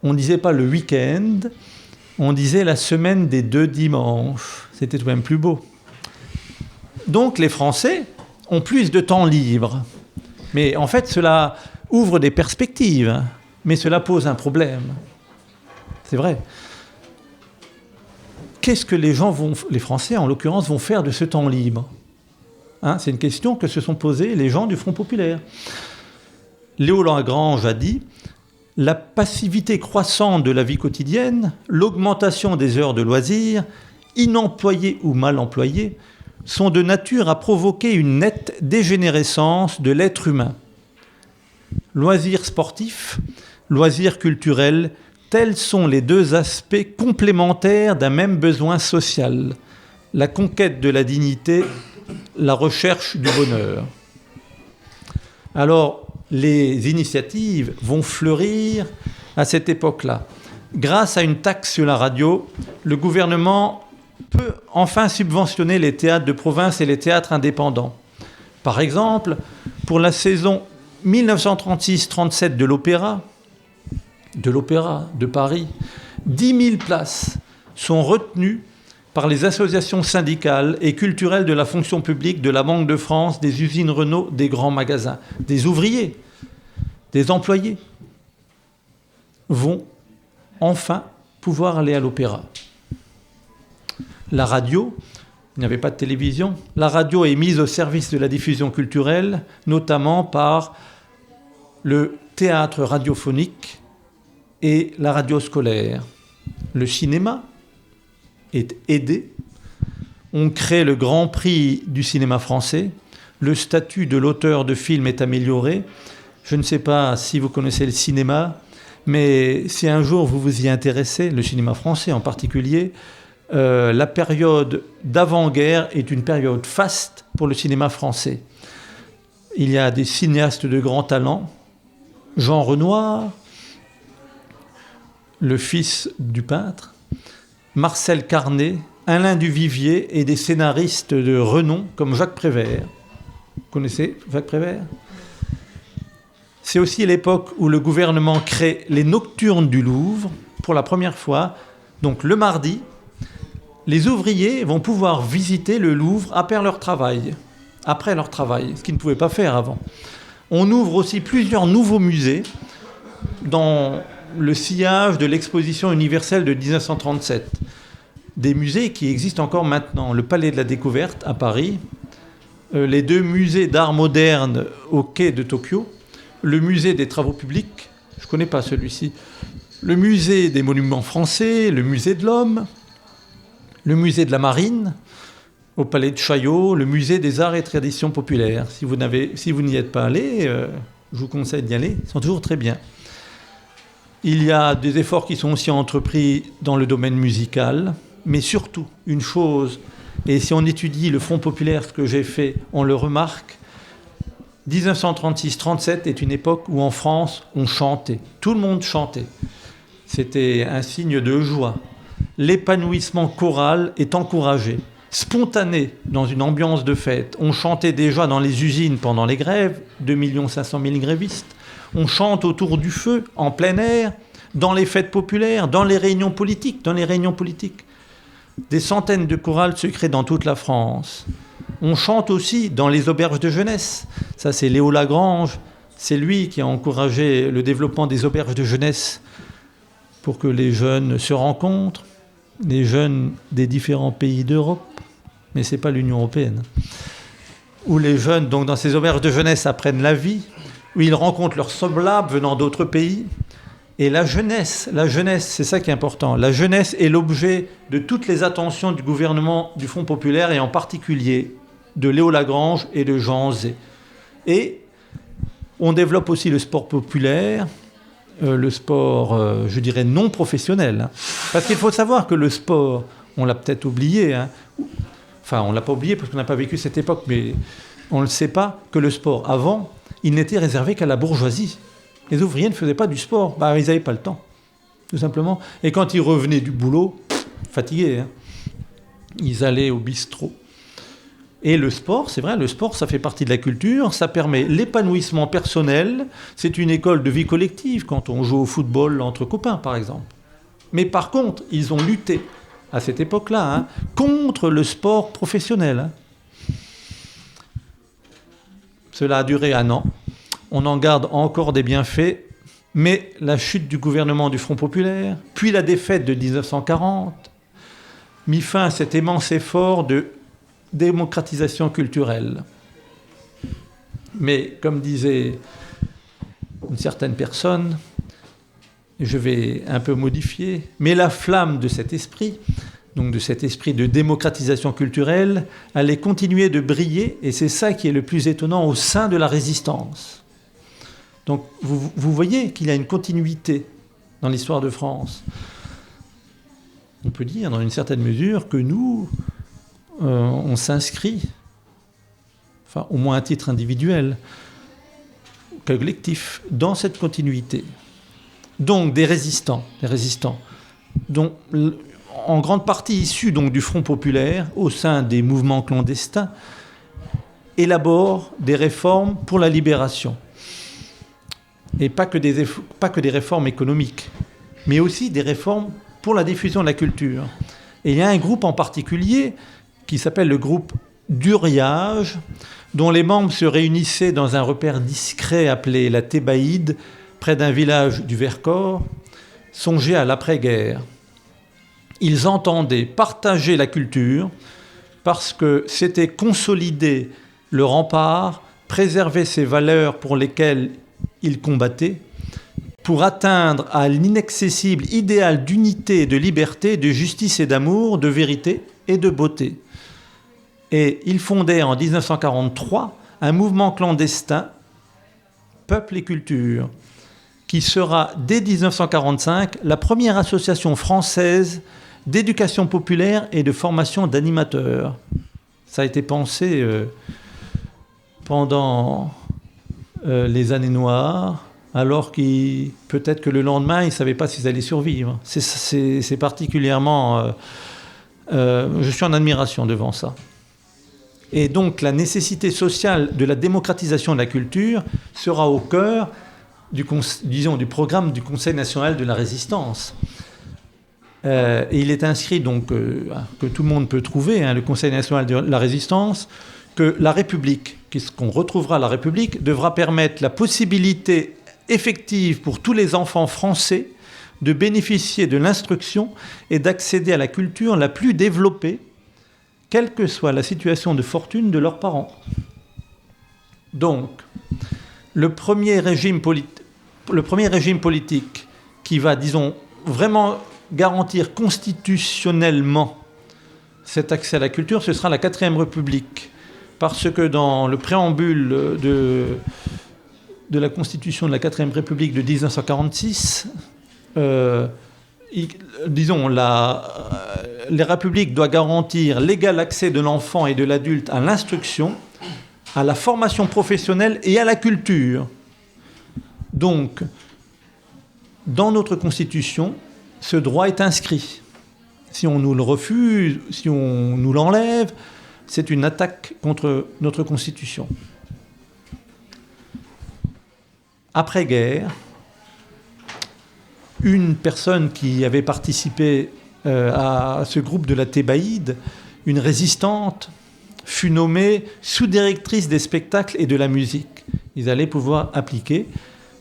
on ne disait pas le week-end, on disait la semaine des 2 dimanches. C'était tout de même plus beau. Donc, les Français ont plus de temps libre. Mais en fait, cela ouvre des perspectives, mais cela pose un problème. C'est vrai. Qu'est-ce que les Français, en l'occurrence, vont faire de ce temps libre ? Hein, c'est une question que se sont posées les gens du Front populaire. Léo Lagrange a dit « La passivité croissante de la vie quotidienne, l'augmentation des heures de loisirs, inemployées ou mal employées, sont de nature à provoquer une nette dégénérescence de l'être humain. Loisirs sportifs, loisirs culturels, tels sont les 2 aspects complémentaires d'un même besoin social, la conquête de la dignité, la recherche du bonheur. » Alors, les initiatives vont fleurir à cette époque-là. Grâce à une taxe sur la radio, le gouvernement peut enfin subventionner les théâtres de province et les théâtres indépendants. Par exemple, pour la saison 1936-37 de l'Opéra de Paris, 10 000 places sont retenues par les associations syndicales et culturelles de la fonction publique, de la Banque de France, des usines Renault, des grands magasins. Des ouvriers, des employés vont enfin pouvoir aller à l'opéra. La radio, il n'y avait pas de télévision, la radio est mise au service de la diffusion culturelle, notamment par le théâtre radiophonique et la radio scolaire. Le cinéma est aidé. On crée le Grand Prix du cinéma français. Le statut de l'auteur de film est amélioré. Je ne sais pas si vous connaissez le cinéma, mais si un jour vous vous y intéressez, le cinéma français en particulier, la période d'avant-guerre est une période faste pour le cinéma français. Il y a des cinéastes de grand talent, Jean Renoir, le fils du peintre, Marcel Carné, Alain Duvivier et des scénaristes de renom comme Jacques Prévert. Vous connaissez Jacques Prévert ? C'est aussi l'époque où le gouvernement crée les Nocturnes du Louvre pour la première fois, donc le mardi, les ouvriers vont pouvoir visiter le Louvre après leur travail, ce qu'ils ne pouvaient pas faire avant. On ouvre aussi plusieurs nouveaux musées dans le sillage de l'exposition universelle de 1937. Des musées qui existent encore maintenant. Le Palais de la Découverte à Paris, les 2 musées d'art moderne au quai de Tokyo, le musée des travaux publics, je ne connais pas celui-ci, le musée des monuments français, le musée de l'homme, le musée de la marine, au Palais de Chaillot, le musée des arts et traditions populaires. Si vous n'y êtes pas allé, je vous conseille d'y aller, ils sont toujours très bien. Il y a des efforts qui sont aussi entrepris dans le domaine musical, mais surtout, une chose, et si on étudie le Front populaire, ce que j'ai fait, on le remarque, 1936-37 est une époque où en France, on chantait. Tout le monde chantait. C'était un signe de joie. L'épanouissement choral est encouragé. Spontané, dans une ambiance de fête. On chantait déjà dans les usines pendant les grèves, 2 500 000 grévistes. On chante autour du feu, en plein air, dans les fêtes populaires, dans les réunions politiques. Des centaines de chorales se créent dans toute la France. On chante aussi dans les auberges de jeunesse. Ça, c'est Léo Lagrange. C'est lui qui a encouragé le développement des auberges de jeunesse pour que les jeunes se rencontrent, les jeunes des différents pays d'Europe, mais ce n'est pas l'Union européenne, où les jeunes, donc dans ces auberges de jeunesse, apprennent la vie, où ils rencontrent leurs semblables venant d'autres pays. Et la jeunesse, c'est ça qui est important. La jeunesse est l'objet de toutes les attentions du gouvernement du Front populaire, et en particulier de Léo Lagrange et de Jean Zay. Et on développe aussi le sport populaire, le sport, je dirais, non professionnel. Hein. Parce qu'il faut savoir que le sport, on l'a peut-être oublié, hein. Enfin, on ne l'a pas oublié parce qu'on n'a pas vécu cette époque, mais on ne le sait pas, que le sport, avant, il n'était réservé qu'à la bourgeoisie. Les ouvriers ne faisaient pas du sport, ils n'avaient pas le temps, tout simplement. Et quand ils revenaient du boulot, fatigués, hein, ils allaient au bistrot. Et le sport, c'est vrai, le sport, ça fait partie de la culture, ça permet l'épanouissement personnel, c'est une école de vie collective quand on joue au football entre copains, par exemple. Mais par contre, ils ont lutté, à cette époque-là, hein, contre le sport professionnel. Hein. Cela a duré 1 an. On en garde encore des bienfaits, mais la chute du gouvernement du Front populaire, puis la défaite de 1940, mit fin à cet immense effort de démocratisation culturelle. Mais, comme disait une certaine personne, je vais un peu modifier, mais la flamme de cet esprit, donc de cet esprit de démocratisation culturelle, allait continuer de briller, et c'est ça qui est le plus étonnant au sein de la résistance. Donc vous voyez qu'il y a une continuité dans l'histoire de France. On peut dire, dans une certaine mesure, que nous, on s'inscrit, enfin au moins à titre individuel, collectif, dans cette continuité. Donc des résistants, dont, en grande partie issus donc, du Front populaire, au sein des mouvements clandestins, élaborent des réformes pour la libération. Et pas que des réformes économiques, mais aussi des réformes pour la diffusion de la culture. Et il y a un groupe en particulier qui s'appelle le groupe d'Uriage, dont les membres se réunissaient dans un repère discret appelé la Thébaïde, près d'un village du Vercors, songé à l'après-guerre. Ils entendaient partager la culture parce que c'était consolider le rempart, préserver ces valeurs pour lesquelles ils combattaient, pour atteindre à l'inaccessible idéal d'unité, de liberté, de justice et d'amour, de vérité et de beauté. Et ils fondaient en 1943 un mouvement clandestin, Peuple et Culture, qui sera dès 1945 la première association française d'éducation populaire et de formation d'animateurs. Ça a été pensé pendant les années noires, alors que peut-être que le lendemain, ils ne savaient pas s'ils allaient survivre. C'est particulièrement... je suis en admiration devant ça. Et donc la nécessité sociale de la démocratisation de la culture sera au cœur du programme du Conseil national de la résistance. Et il est inscrit, donc, que tout le monde peut trouver, le Conseil national de la résistance, que la République, qu'est-ce qu'on retrouvera la République, devra permettre la possibilité effective pour tous les enfants français de bénéficier de l'instruction et d'accéder à la culture la plus développée, quelle que soit la situation de fortune de leurs parents. Donc, le premier régime politique qui va, disons, vraiment garantir constitutionnellement cet accès à la culture, ce sera la 4ème République. Parce que dans le préambule de la Constitution de la 4ème République de 1946, disons, la République doit garantir l'égal accès de l'enfant et de l'adulte à l'instruction, à la formation professionnelle et à la culture. Donc, dans notre Constitution, ce droit est inscrit. Si on nous le refuse, si on nous l'enlève, c'est une attaque contre notre Constitution. Après-guerre, une personne qui avait participé à ce groupe de la Thébaïde, une résistante, fut nommée sous-directrice des spectacles et de la musique. Ils allaient pouvoir appliquer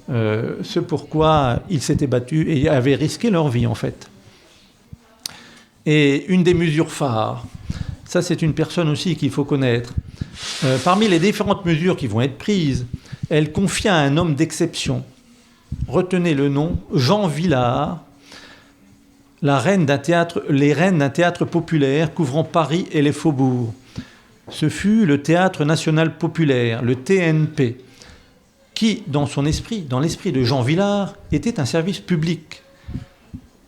ce pourquoi ils s'étaient battus et avaient risqué leur vie, en fait. Et une des mesures phares, ça c'est une personne aussi qu'il faut connaître. Parmi les différentes mesures qui vont être prises, elle confia à un homme d'exception, retenez le nom, Jean Vilar, les reines d'un théâtre populaire couvrant Paris et les faubourgs. Ce fut le Théâtre National Populaire, le TNP, qui, dans l'esprit de Jean Vilar, était un service public.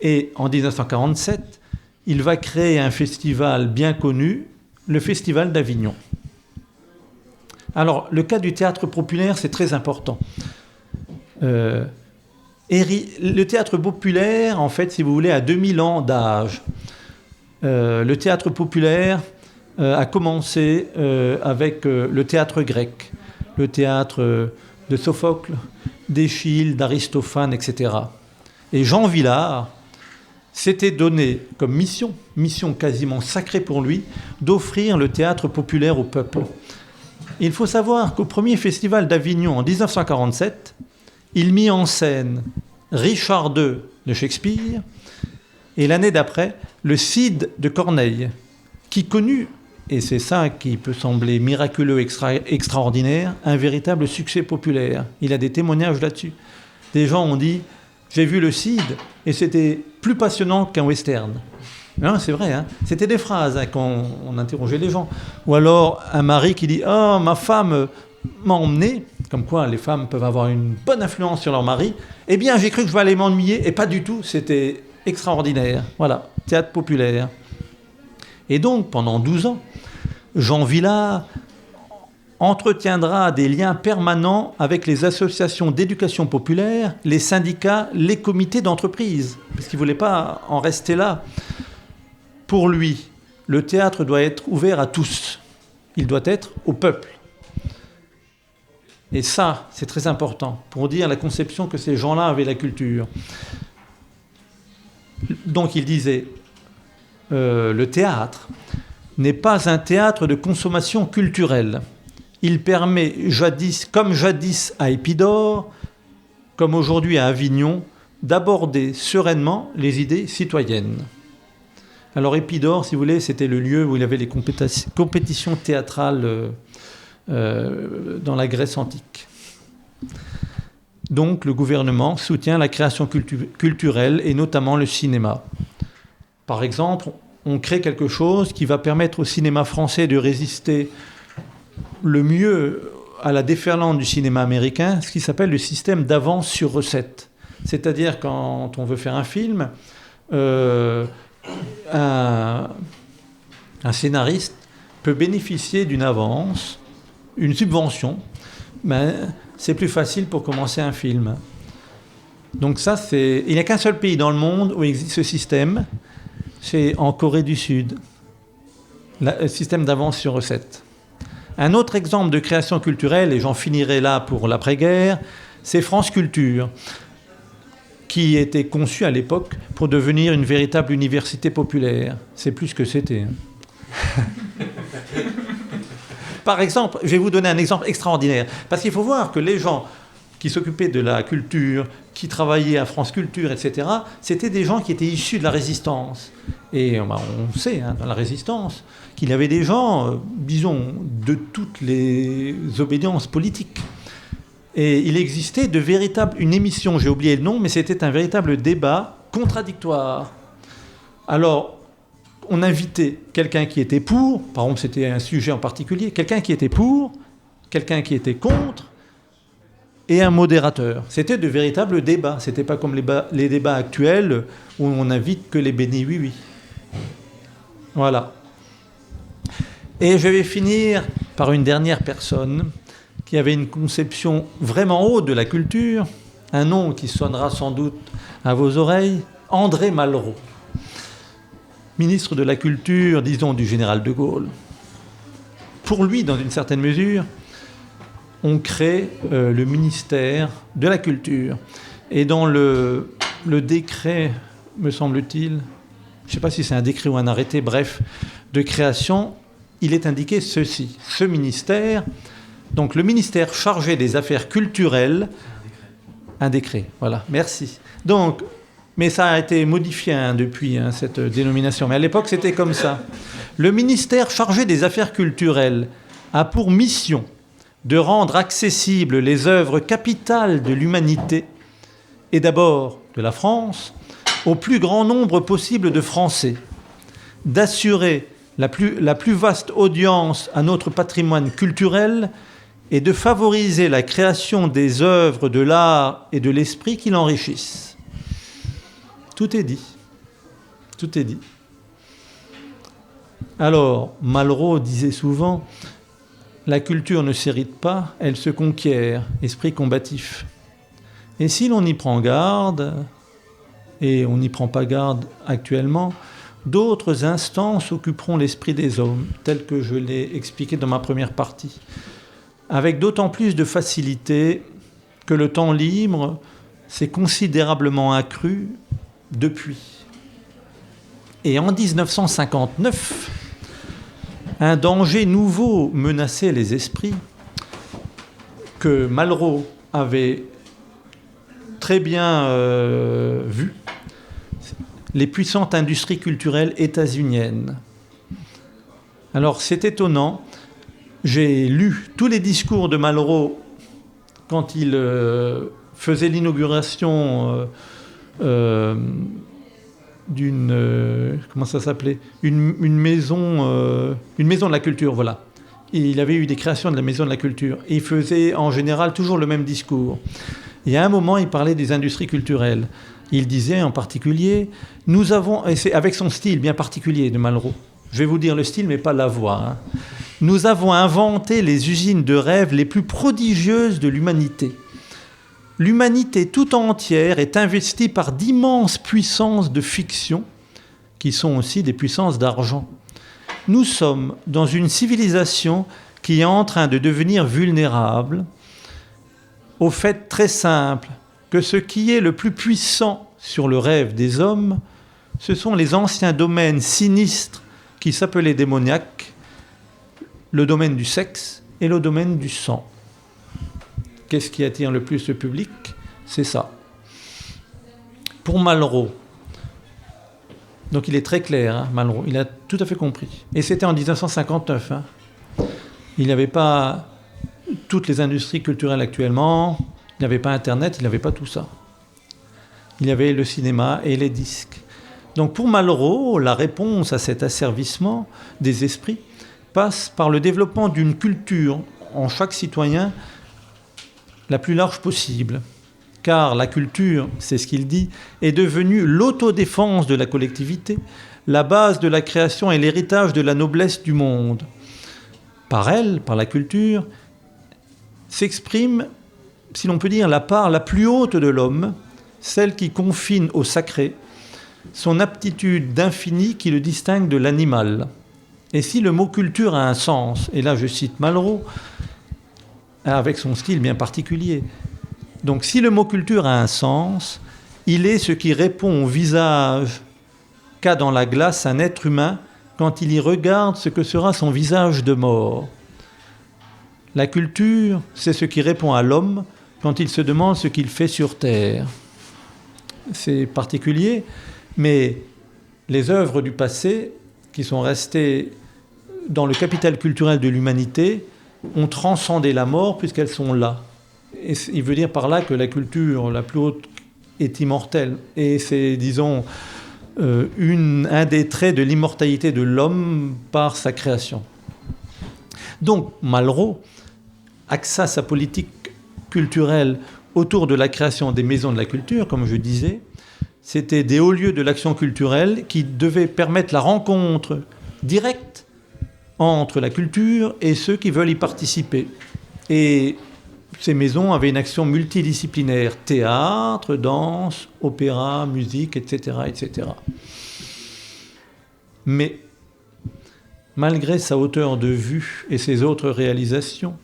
Et en 1947, il va créer un festival bien connu, le Festival d'Avignon. Alors, le cas du théâtre populaire, c'est très important. Le théâtre populaire, en fait, si vous voulez, a 2000 ans d'âge. Le théâtre populaire a commencé avec le théâtre grec, le théâtre de Sophocle, d'Échille, d'Aristophane, etc. Et Jean Vilar s'était donné comme mission quasiment sacrée pour lui, d'offrir le théâtre populaire au peuple. Il faut savoir qu'au premier festival d'Avignon en 1947, il mit en scène Richard II de Shakespeare et l'année d'après, le Cid de Corneille, qui connut, et c'est ça qui peut sembler miraculeux, extraordinaire, un véritable succès populaire. Il a des témoignages là-dessus. Des gens ont dit « J'ai vu le Cid et c'était plus passionnant qu'un western ». Hein, c'est vrai, hein. C'était des phrases quand on interrogeait les gens. Ou alors un mari qui dit « Oh, ma femme m'a emmené », comme quoi les femmes peuvent avoir une bonne influence sur leur mari. « Eh bien, j'ai cru que je vais aller m'ennuyer », et pas du tout, c'était extraordinaire. Voilà, théâtre populaire. Et donc, pendant 12 ans, Jean Vilar entretiendra des liens permanents avec les associations d'éducation populaire, les syndicats, les comités d'entreprise, parce qu'il ne voulait pas en rester là. Pour lui, le théâtre doit être ouvert à tous. Il doit être au peuple. Et ça, c'est très important pour dire la conception que ces gens-là avaient de la culture. Donc il disait, le théâtre n'est pas un théâtre de consommation culturelle. Il permet, comme jadis à Épidore, comme aujourd'hui à Avignon, d'aborder sereinement les idées citoyennes. Alors Épidore, si vous voulez, c'était le lieu où il y avait les compétitions théâtrales dans la Grèce antique. Donc le gouvernement soutient la création culturelle et notamment le cinéma. Par exemple, on crée quelque chose qui va permettre au cinéma français de résister le mieux à la déferlante du cinéma américain, ce qui s'appelle le système d'avance sur recette. C'est-à-dire quand on veut faire un film, un scénariste peut bénéficier d'une avance, une subvention, mais c'est plus facile pour commencer un film. Donc ça, il n'y a qu'un seul pays dans le monde où existe ce système, c'est en Corée du Sud, le système d'avance sur recette. Un autre exemple de création culturelle, et j'en finirai là pour l'après-guerre, c'est France Culture. qui était conçue à l'époque pour devenir une véritable université populaire. C'est plus ce que c'était. Par exemple, je vais vous donner un exemple extraordinaire, parce qu'il faut voir que les gens qui s'occupaient de la culture, qui travaillaient à France Culture, etc., c'était des gens qui étaient issus de la résistance. Et on sait, dans la résistance, qu'il y avait des gens, disons, de toutes les obédiences politiques. Et il existait une émission, j'ai oublié le nom, mais c'était un véritable débat contradictoire. Alors, on invitait quelqu'un qui était pour, par exemple, c'était un sujet en particulier, quelqu'un qui était pour, quelqu'un qui était contre, et un modérateur. C'était de véritables débats. C'était pas comme les débats actuels où on n'invite que les bénis oui-oui. Voilà. Et je vais finir par une dernière personne qui avait une conception vraiment haute de la culture, un nom qui sonnera sans doute à vos oreilles, André Malraux, ministre de la Culture, disons, du général de Gaulle. Pour lui, dans une certaine mesure, on crée le ministère de la Culture. Et dans le décret, me semble-t-il, je ne sais pas si c'est un décret ou un arrêté, bref, de création, il est indiqué ceci. Ce ministère, donc le ministère chargé des affaires culturelles, un décret, voilà, merci. Donc, mais ça a été modifié depuis, cette dénomination. Mais à l'époque, c'était comme ça. Le ministère chargé des affaires culturelles a pour mission de rendre accessibles les œuvres capitales de l'humanité, et d'abord de la France, au plus grand nombre possible de Français, d'assurer la plus vaste audience à notre patrimoine culturel et de favoriser la création des œuvres de l'art et de l'esprit qui l'enrichissent. Tout est dit. Tout est dit. Alors, Malraux disait souvent: la culture ne s'hérite pas, elle se conquiert, esprit combatif. Et si l'on y prend garde, et on n'y prend pas garde actuellement, d'autres instances occuperont l'esprit des hommes, tel que je l'ai expliqué dans ma première partie, avec d'autant plus de facilité que le temps libre s'est considérablement accru depuis. Et en 1959, un danger nouveau menaçait les esprits que Malraux avait très bien vu, les puissantes industries culturelles états-uniennes. Alors c'est étonnant, j'ai lu tous les discours de Malraux quand il faisait l'inauguration d'une comment ça s'appelait, une maison de la culture, voilà. Et il avait eu des créations de la maison de la culture et il faisait en général toujours le même discours. Et à un moment, il parlait des industries culturelles. Il disait en particulier, nous avons, et c'est avec son style bien particulier de Malraux, je vais vous dire le style mais pas la voix, nous avons inventé les usines de rêve les plus prodigieuses de l'humanité. L'humanité tout entière est investie par d'immenses puissances de fiction, qui sont aussi des puissances d'argent. Nous sommes dans une civilisation qui est en train de devenir vulnérable au fait très simple que ce qui est le plus puissant sur le rêve des hommes, ce sont les anciens domaines sinistres qui s'appelaient démoniaques, le domaine du sexe et le domaine du sang. Qu'est-ce qui attire le plus le public ? C'est ça. Pour Malraux, donc il est très clair, Malraux, il a tout à fait compris. Et c'était en 1959. Il n'y avait pas toutes les industries culturelles actuellement, il n'y avait pas Internet, il n'y avait pas tout ça. Il y avait le cinéma et les disques. Donc pour Malraux, la réponse à cet asservissement des esprits passe par le développement d'une culture en chaque citoyen la plus large possible. Car la culture, c'est ce qu'il dit, est devenue l'autodéfense de la collectivité, la base de la création et l'héritage de la noblesse du monde. Par elle, par la culture, s'exprime, si l'on peut dire, la part la plus haute de l'homme, celle qui confine au sacré, son aptitude d'infini qui le distingue de l'animal. Et si le mot culture a un sens, et là je cite Malraux, avec son style bien particulier, donc si le mot culture a un sens, Il est ce qui répond au visage qu'a dans la glace un être humain quand il y regarde ce que sera son visage de mort. La culture, c'est ce qui répond à l'homme quand il se demande ce qu'il fait sur Terre. C'est particulier, mais les œuvres du passé, qui sont restées dans le capital culturel de l'humanité, ont transcendé la mort puisqu'elles sont là. Et il veut dire par là que la culture la plus haute est immortelle. Et c'est, disons, un des traits de l'immortalité de l'homme par sa création. Donc Malraux axa sa politique culturelle autour de la création des maisons de la culture, comme je disais. C'était des hauts lieux de l'action culturelle qui devaient permettre la rencontre directe entre la culture et ceux qui veulent y participer. Et ces maisons avaient une action multidisciplinaire, théâtre, danse, opéra, musique, etc., etc. Mais malgré sa hauteur de vue et ses autres réalisations,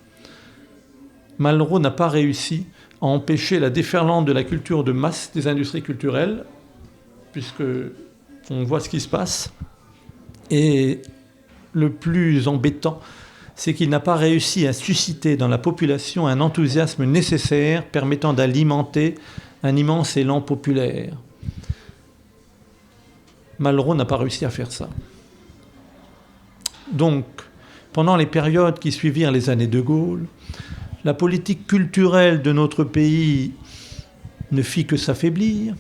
Malraux n'a pas réussi à empêcher la déferlante de la culture de masse des industries culturelles, puisque on voit ce qui se passe. Et le plus embêtant, c'est qu'il n'a pas réussi à susciter dans la population un enthousiasme nécessaire permettant d'alimenter un immense élan populaire. Malraux n'a pas réussi à faire ça. Donc, pendant les périodes qui suivirent les années de Gaulle, la politique culturelle de notre pays ne fit que s'affaiblir,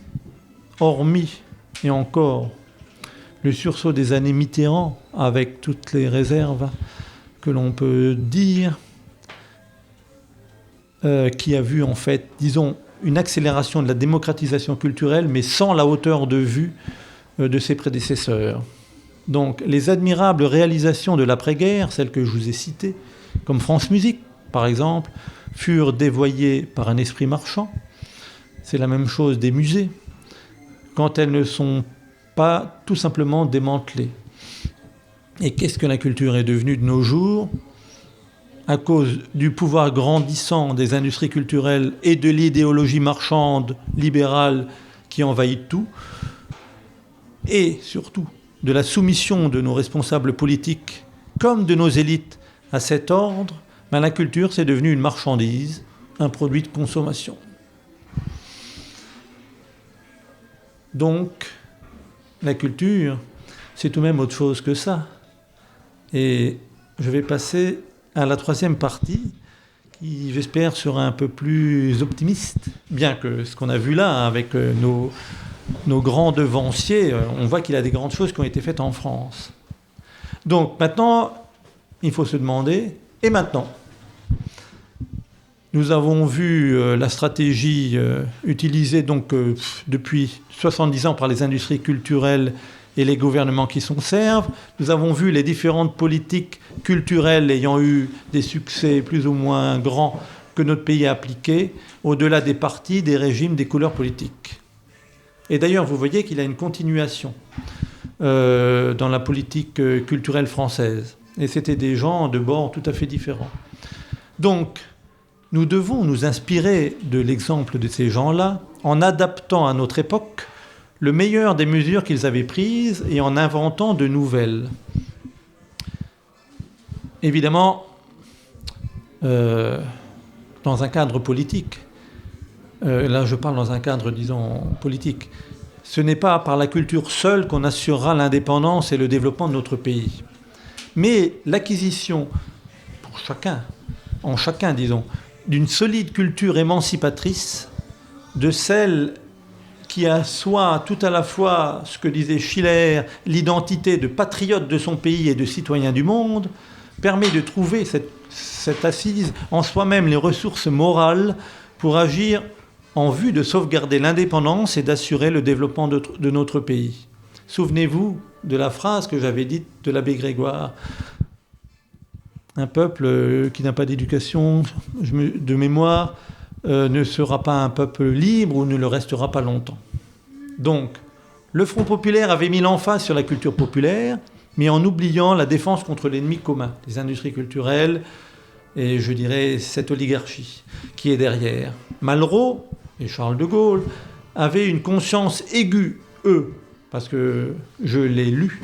hormis, et encore, le sursaut des années Mitterrand, avec toutes les réserves que l'on peut dire, qui a vu en fait, disons, une accélération de la démocratisation culturelle, mais sans la hauteur de vue de ses prédécesseurs. Donc, les admirables réalisations de l'après-guerre, celles que je vous ai citées, comme France Musique, par exemple, furent dévoyées par un esprit marchand. C'est la même chose des musées, quand elles ne sont pas tout simplement démantelées. Et qu'est-ce que la culture est devenue de nos jours ? À cause du pouvoir grandissant des industries culturelles et de l'idéologie marchande, libérale, qui envahit tout, et surtout de la soumission de nos responsables politiques comme de nos élites à cet ordre, la culture, c'est devenu une marchandise, un produit de consommation. Donc, la culture, c'est tout de même autre chose que ça. Et je vais passer à la troisième partie, qui, j'espère, sera un peu plus optimiste, bien que ce qu'on a vu là, avec nos grands devanciers, on voit qu'il y a des grandes choses qui ont été faites en France. Donc, maintenant, il faut se demander, et maintenant ? Nous avons vu la stratégie utilisée donc, depuis 70 ans par les industries culturelles et les gouvernements qui s'en servent. Nous avons vu les différentes politiques culturelles ayant eu des succès plus ou moins grands que notre pays a appliqués, au-delà des partis, des régimes, des couleurs politiques. Et d'ailleurs, vous voyez qu'il y a une continuation dans la politique culturelle française. Et c'était des gens de bords tout à fait différents. Donc, nous devons nous inspirer de l'exemple de ces gens-là en adaptant à notre époque le meilleur des mesures qu'ils avaient prises et en inventant de nouvelles. Évidemment, dans un cadre politique, là je parle dans un cadre, disons, politique, ce n'est pas par la culture seule qu'on assurera l'indépendance et le développement de notre pays. Mais l'acquisition, pour chacun, disons, d'une solide culture émancipatrice, de celle qui assoit tout à la fois ce que disait Schiller, l'identité de patriote de son pays et de citoyen du monde, permet de trouver cette assise en soi-même les ressources morales pour agir en vue de sauvegarder l'indépendance et d'assurer le développement de notre pays. Souvenez-vous de la phrase que j'avais dite de l'abbé Grégoire. Un peuple qui n'a pas d'éducation, de mémoire, ne sera pas un peuple libre ou ne le restera pas longtemps. Donc, le Front populaire avait mis l'emphase sur la culture populaire, mais en oubliant la défense contre l'ennemi commun, les industries culturelles et, je dirais, cette oligarchie qui est derrière. Malraux et Charles de Gaulle avaient une conscience aiguë, eux, parce que je l'ai lu,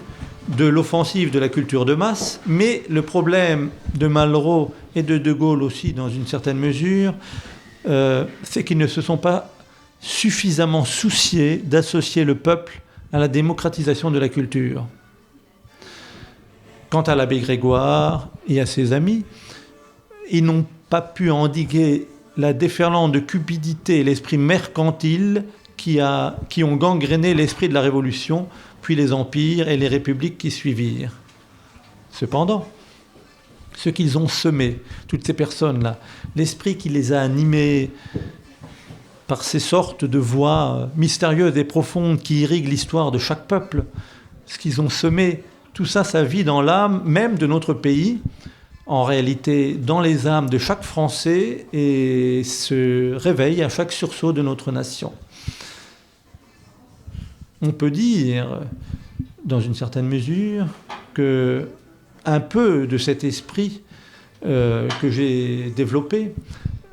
de l'offensive de la culture de masse, mais le problème de Malraux et de Gaulle aussi, dans une certaine mesure, c'est qu'ils ne se sont pas suffisamment souciés d'associer le peuple à la démocratisation de la culture. Quant à l'abbé Grégoire et à ses amis, ils n'ont pas pu endiguer la déferlante de cupidité et l'esprit mercantile qui ont gangréné l'esprit de la Révolution, puis les empires et les républiques qui suivirent. Cependant, ce qu'ils ont semé, toutes ces personnes-là, l'esprit qui les a animés par ces sortes de voix mystérieuses et profondes qui irriguent l'histoire de chaque peuple, ce qu'ils ont semé, tout ça, ça vit dans l'âme même de notre pays, en réalité dans les âmes de chaque Français et se réveille à chaque sursaut de notre nation. On peut dire, dans une certaine mesure, que un peu de cet esprit que j'ai développé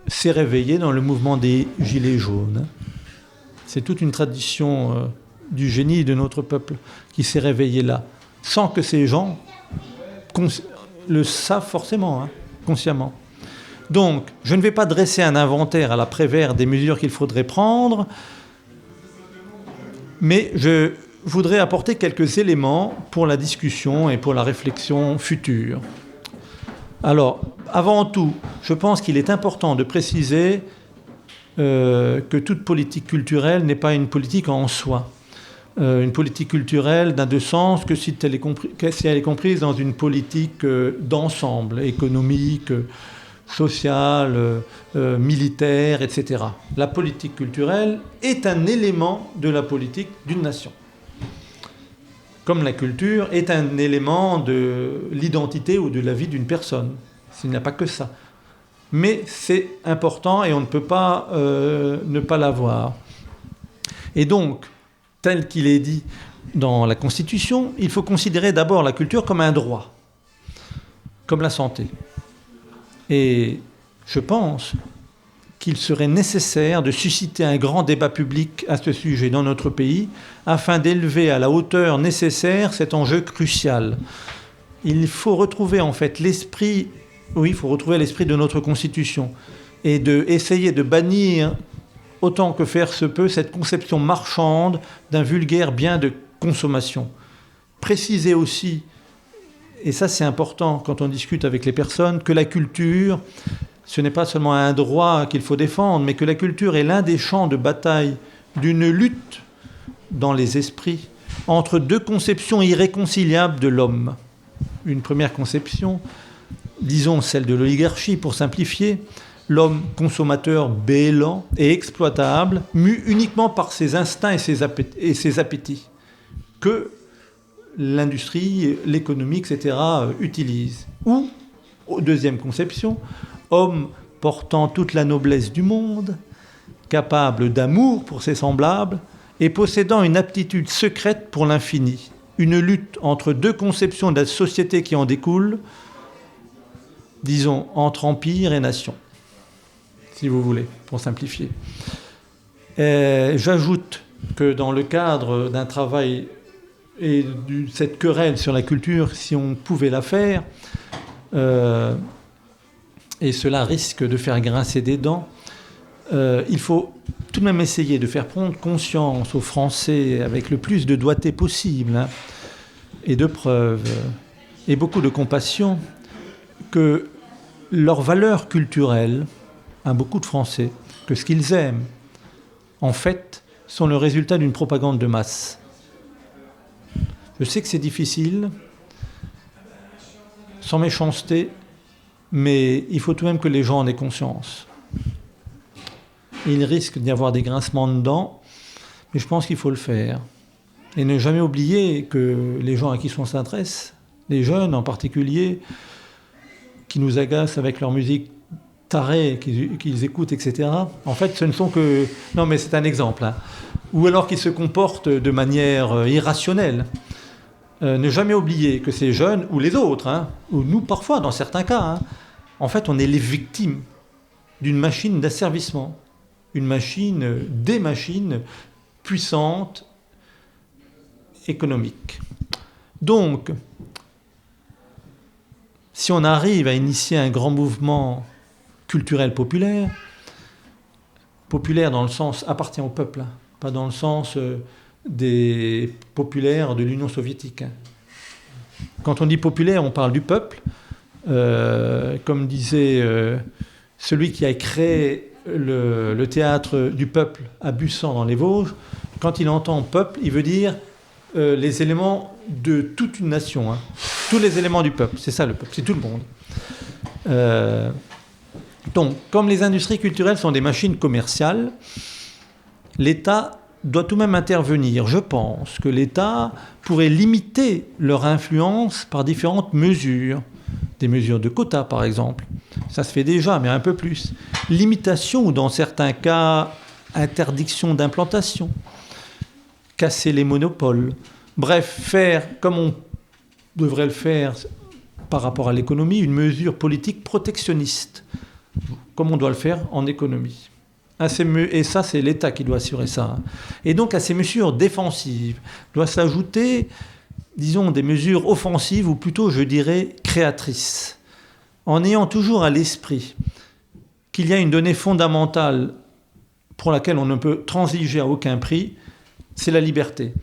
s'est réveillé dans le mouvement des Gilets jaunes. C'est toute une tradition du génie de notre peuple qui s'est réveillée là, sans que ces gens le savent forcément, consciemment. Donc, je ne vais pas dresser un inventaire à la Prévert des mesures qu'il faudrait prendre, mais je voudrais apporter quelques éléments pour la discussion et pour la réflexion future. Alors, avant tout, je pense qu'il est important de préciser que toute politique culturelle n'est pas une politique en soi. Une politique culturelle n'a de sens que si elle est comprise dans une politique d'ensemble, économique, sociale, militaire, etc. La politique culturelle est un élément de la politique d'une nation. Comme la culture est un élément de l'identité ou de la vie d'une personne. Il n'y a pas que ça. Mais c'est important et on ne peut pas ne pas l'avoir. Et donc, tel qu'il est dit dans la Constitution, il faut considérer d'abord la culture comme un droit, comme la santé. Et je pense qu'il serait nécessaire de susciter un grand débat public à ce sujet dans notre pays, afin d'élever à la hauteur nécessaire cet enjeu crucial. Il faut retrouver en fait l'esprit de notre Constitution et essayer de bannir autant que faire se peut cette conception marchande d'un vulgaire bien de consommation. Préciser aussi, et ça c'est important quand on discute avec les personnes, que la culture, ce n'est pas seulement un droit qu'il faut défendre, mais que la culture est l'un des champs de bataille d'une lutte dans les esprits entre deux conceptions irréconciliables de l'homme. Une première conception, disons celle de l'oligarchie pour simplifier, l'homme consommateur bélant et exploitable, mu uniquement par ses instincts et ses appétits, que l'industrie, l'économie, etc. utilisent. Ou, deuxième conception, homme portant toute la noblesse du monde, capable d'amour pour ses semblables et possédant une aptitude secrète pour l'infini. Une lutte entre deux conceptions de la société qui en découle, disons, entre empire et nation, si vous voulez, pour simplifier. J'ajoute que dans le cadre d'un travail et de cette querelle sur la culture, si on pouvait la faire, et cela risque de faire grincer des dents, il faut tout de même essayer de faire prendre conscience aux Français avec le plus de doigté possible, et de preuves, et beaucoup de compassion, que leurs valeurs culturelles, à beaucoup de Français, que ce qu'ils aiment, en fait, sont le résultat d'une propagande de masse. Je sais que c'est difficile, sans méchanceté, mais il faut tout de même que les gens en aient conscience. Il risque d'y avoir des grincements de dents, mais je pense qu'il faut le faire. Et ne jamais oublier que les gens à qui on s'adresse, les jeunes en particulier, qui nous agacent avec leur musique tarée qu'ils écoutent, etc. En fait, ce ne sont que... Non, mais c'est un exemple. Ou alors qu'ils se comportent de manière irrationnelle. Ne jamais oublier que ces jeunes, ou les autres, ou nous parfois, dans certains cas, en fait, on est les victimes d'une machine d'asservissement. des machines puissantes, économiques. Donc, si on arrive à initier un grand mouvement culturel populaire dans le sens appartient au peuple, hein, pas dans le sens des populaires de l'Union soviétique. Hein. Quand on dit populaire, on parle du peuple. Comme disait celui qui a créé le théâtre du peuple à Bussan dans les Vosges, quand il entend peuple, il veut dire les éléments de toute une nation. Hein. Tous les éléments du peuple, c'est ça le peuple, c'est tout le monde. Donc, comme les industries culturelles sont des machines commerciales, l'État doit tout de même intervenir. Je pense que l'État pourrait limiter leur influence par différentes mesures. Des mesures de quotas, par exemple. Ça se fait déjà, mais un peu plus. Limitation ou, dans certains cas, interdiction d'implantation. Casser les monopoles. Bref, faire, comme on devrait le faire par rapport à l'économie, une mesure politique protectionniste, comme on doit le faire en économie. Et ça, c'est l'État qui doit assurer ça. Et donc, à ces mesures défensives, doit s'ajouter, disons, des mesures offensives, ou plutôt, je dirais, créatrices, en ayant toujours à l'esprit qu'il y a une donnée fondamentale pour laquelle on ne peut transiger à aucun prix, c'est la liberté.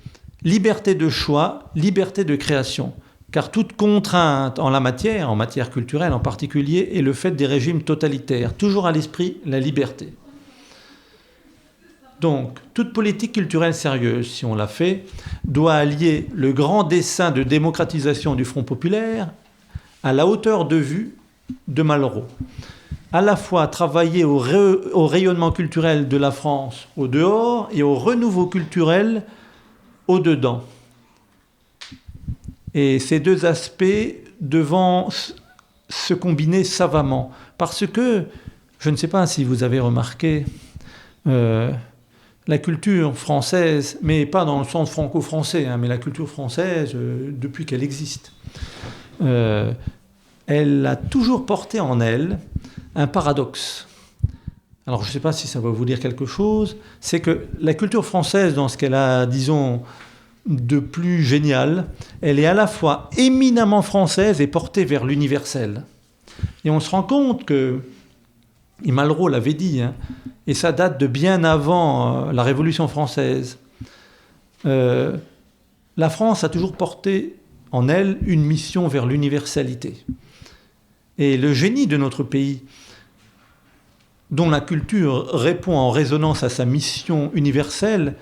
Liberté de choix, liberté de création. Car toute contrainte en matière culturelle en particulier, est le fait des régimes totalitaires. Toujours à l'esprit, la liberté. Donc, toute politique culturelle sérieuse, si on la fait, doit allier le grand dessein de démocratisation du Front populaire à la hauteur de vue de Malraux. À la fois travailler au rayonnement culturel de la France au dehors et au renouveau culturel au dedans. Et ces deux aspects devant se combiner savamment. Parce que, je ne sais pas si vous avez remarqué, la culture française, mais pas dans le sens franco-français, hein, mais la culture française, depuis qu'elle existe, elle a toujours porté en elle un paradoxe. Alors, je ne sais pas si ça va vous dire quelque chose, c'est que la culture française, dans ce qu'elle a, disons, de plus génial, elle est à la fois éminemment française et portée vers l'universel. Et on se rend compte que, et Malraux l'avait dit, hein, et ça date de bien avant la Révolution française, la France a toujours porté en elle une mission vers l'universalité. Et le génie de notre pays, dont la culture répond en résonance à sa mission universelle,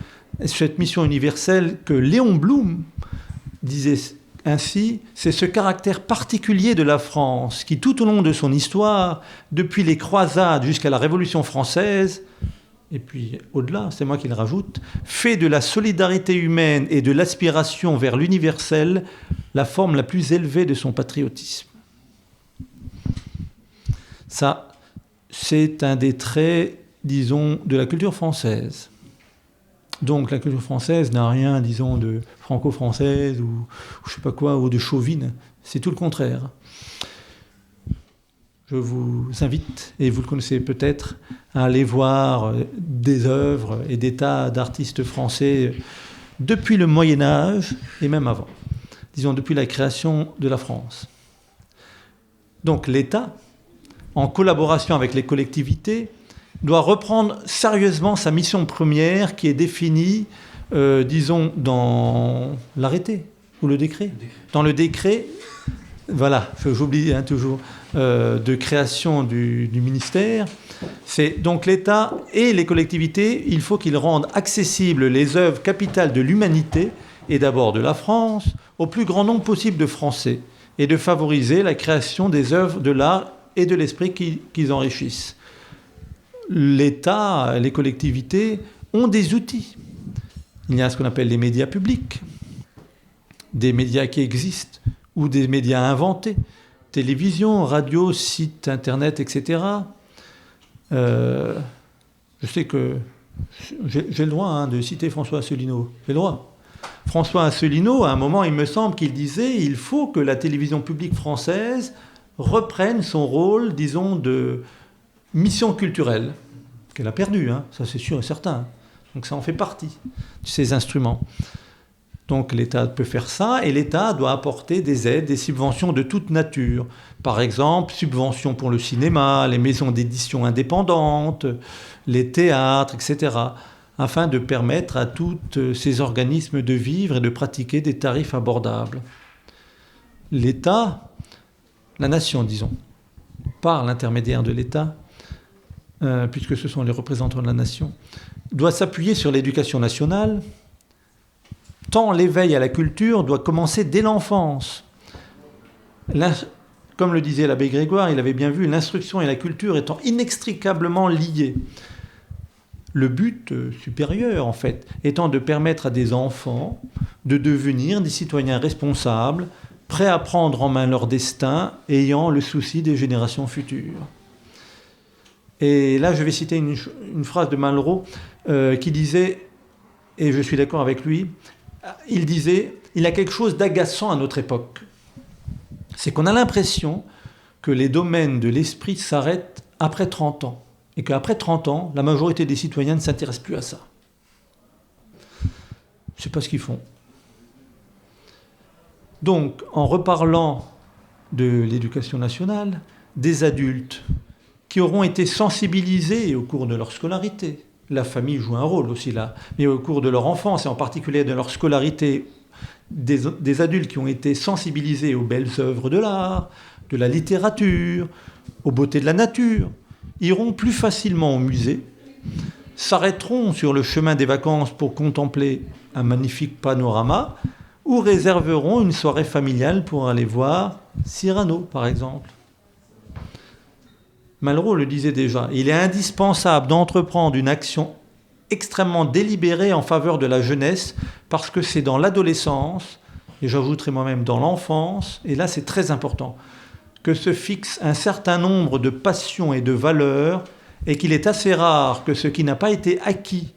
cette mission universelle que Léon Blum disait ainsi, c'est ce caractère particulier de la France qui, tout au long de son histoire, depuis les croisades jusqu'à la Révolution française, et puis au-delà, c'est moi qui le rajoute, fait de la solidarité humaine et de l'aspiration vers l'universel la forme la plus élevée de son patriotisme. Ça, c'est un des traits, disons, de la culture française. Donc la culture française n'a rien, disons, de franco-française ou je sais pas quoi, ou de chauvine. C'est tout le contraire. Je vous invite, et vous le connaissez peut-être, à aller voir des œuvres et des tas d'artistes français depuis le Moyen-Âge et même avant. Disons, depuis la création de la France. Donc l'État, en collaboration avec les collectivités, doit reprendre sérieusement sa mission première qui est définie, disons, dans l'arrêté ou le décret. Dans le décret, voilà, j'oublie toujours, de création du ministère. C'est donc l'État et les collectivités, il faut qu'ils rendent accessibles les œuvres capitales de l'humanité, et d'abord de la France, au plus grand nombre possible de Français, et de favoriser la création des œuvres de l'art et de l'esprit qu'ils enrichissent. L'État, les collectivités ont des outils. Il y a ce qu'on appelle les médias publics, des médias qui existent ou des médias inventés, télévision, radio, site internet, etc. Je sais que j'ai le droit de citer François Asselineau. J'ai le droit. François Asselineau, à un moment, il me semble qu'il disait il faut que la télévision publique française reprenne son rôle, disons, de mission culturelle. qu'elle a perdu, hein, ça c'est sûr et certain. Donc ça en fait partie de ces instruments. Donc l'État peut faire ça, et l'État doit apporter des aides, des subventions de toute nature. Par exemple, subventions pour le cinéma, les maisons d'édition indépendantes, les théâtres, etc., afin de permettre à tous ces organismes de vivre et de pratiquer des tarifs abordables. L'État, la nation, disons, par l'intermédiaire de l'État, puisque ce sont les représentants de la nation, doit s'appuyer sur l'éducation nationale, tant l'éveil à la culture doit commencer dès l'enfance. Comme le disait l'abbé Grégoire, il avait bien vu l'instruction et la culture étant inextricablement liées. Le but supérieur, en fait, étant de permettre à des enfants de devenir des citoyens responsables, prêts à prendre en main leur destin, ayant le souci des générations futures. Et là, je vais citer une phrase de Malraux qui disait, et je suis d'accord avec lui, il disait « Il y a quelque chose d'agaçant à notre époque. C'est qu'on a l'impression que les domaines de l'esprit s'arrêtent après 30 ans. Et qu'après 30 ans, la majorité des citoyens ne s'intéressent plus à ça. Je ne sais pas ce qu'ils font. » Donc, en reparlant de l'éducation nationale, des adultes qui auront été sensibilisés au cours de leur scolarité, la famille joue un rôle aussi là, mais au cours de leur enfance et en particulier de leur scolarité, des adultes qui ont été sensibilisés aux belles œuvres de l'art, de la littérature, aux beautés de la nature, iront plus facilement au musée, s'arrêteront sur le chemin des vacances pour contempler un magnifique panorama, ou réserveront une soirée familiale pour aller voir Cyrano, par exemple. Malraux le disait déjà, il est indispensable d'entreprendre une action extrêmement délibérée en faveur de la jeunesse, parce que c'est dans l'adolescence, et j'ajouterai moi-même dans l'enfance, et là c'est très important, que se fixe un certain nombre de passions et de valeurs, et qu'il est assez rare que ce qui n'a pas été acquis,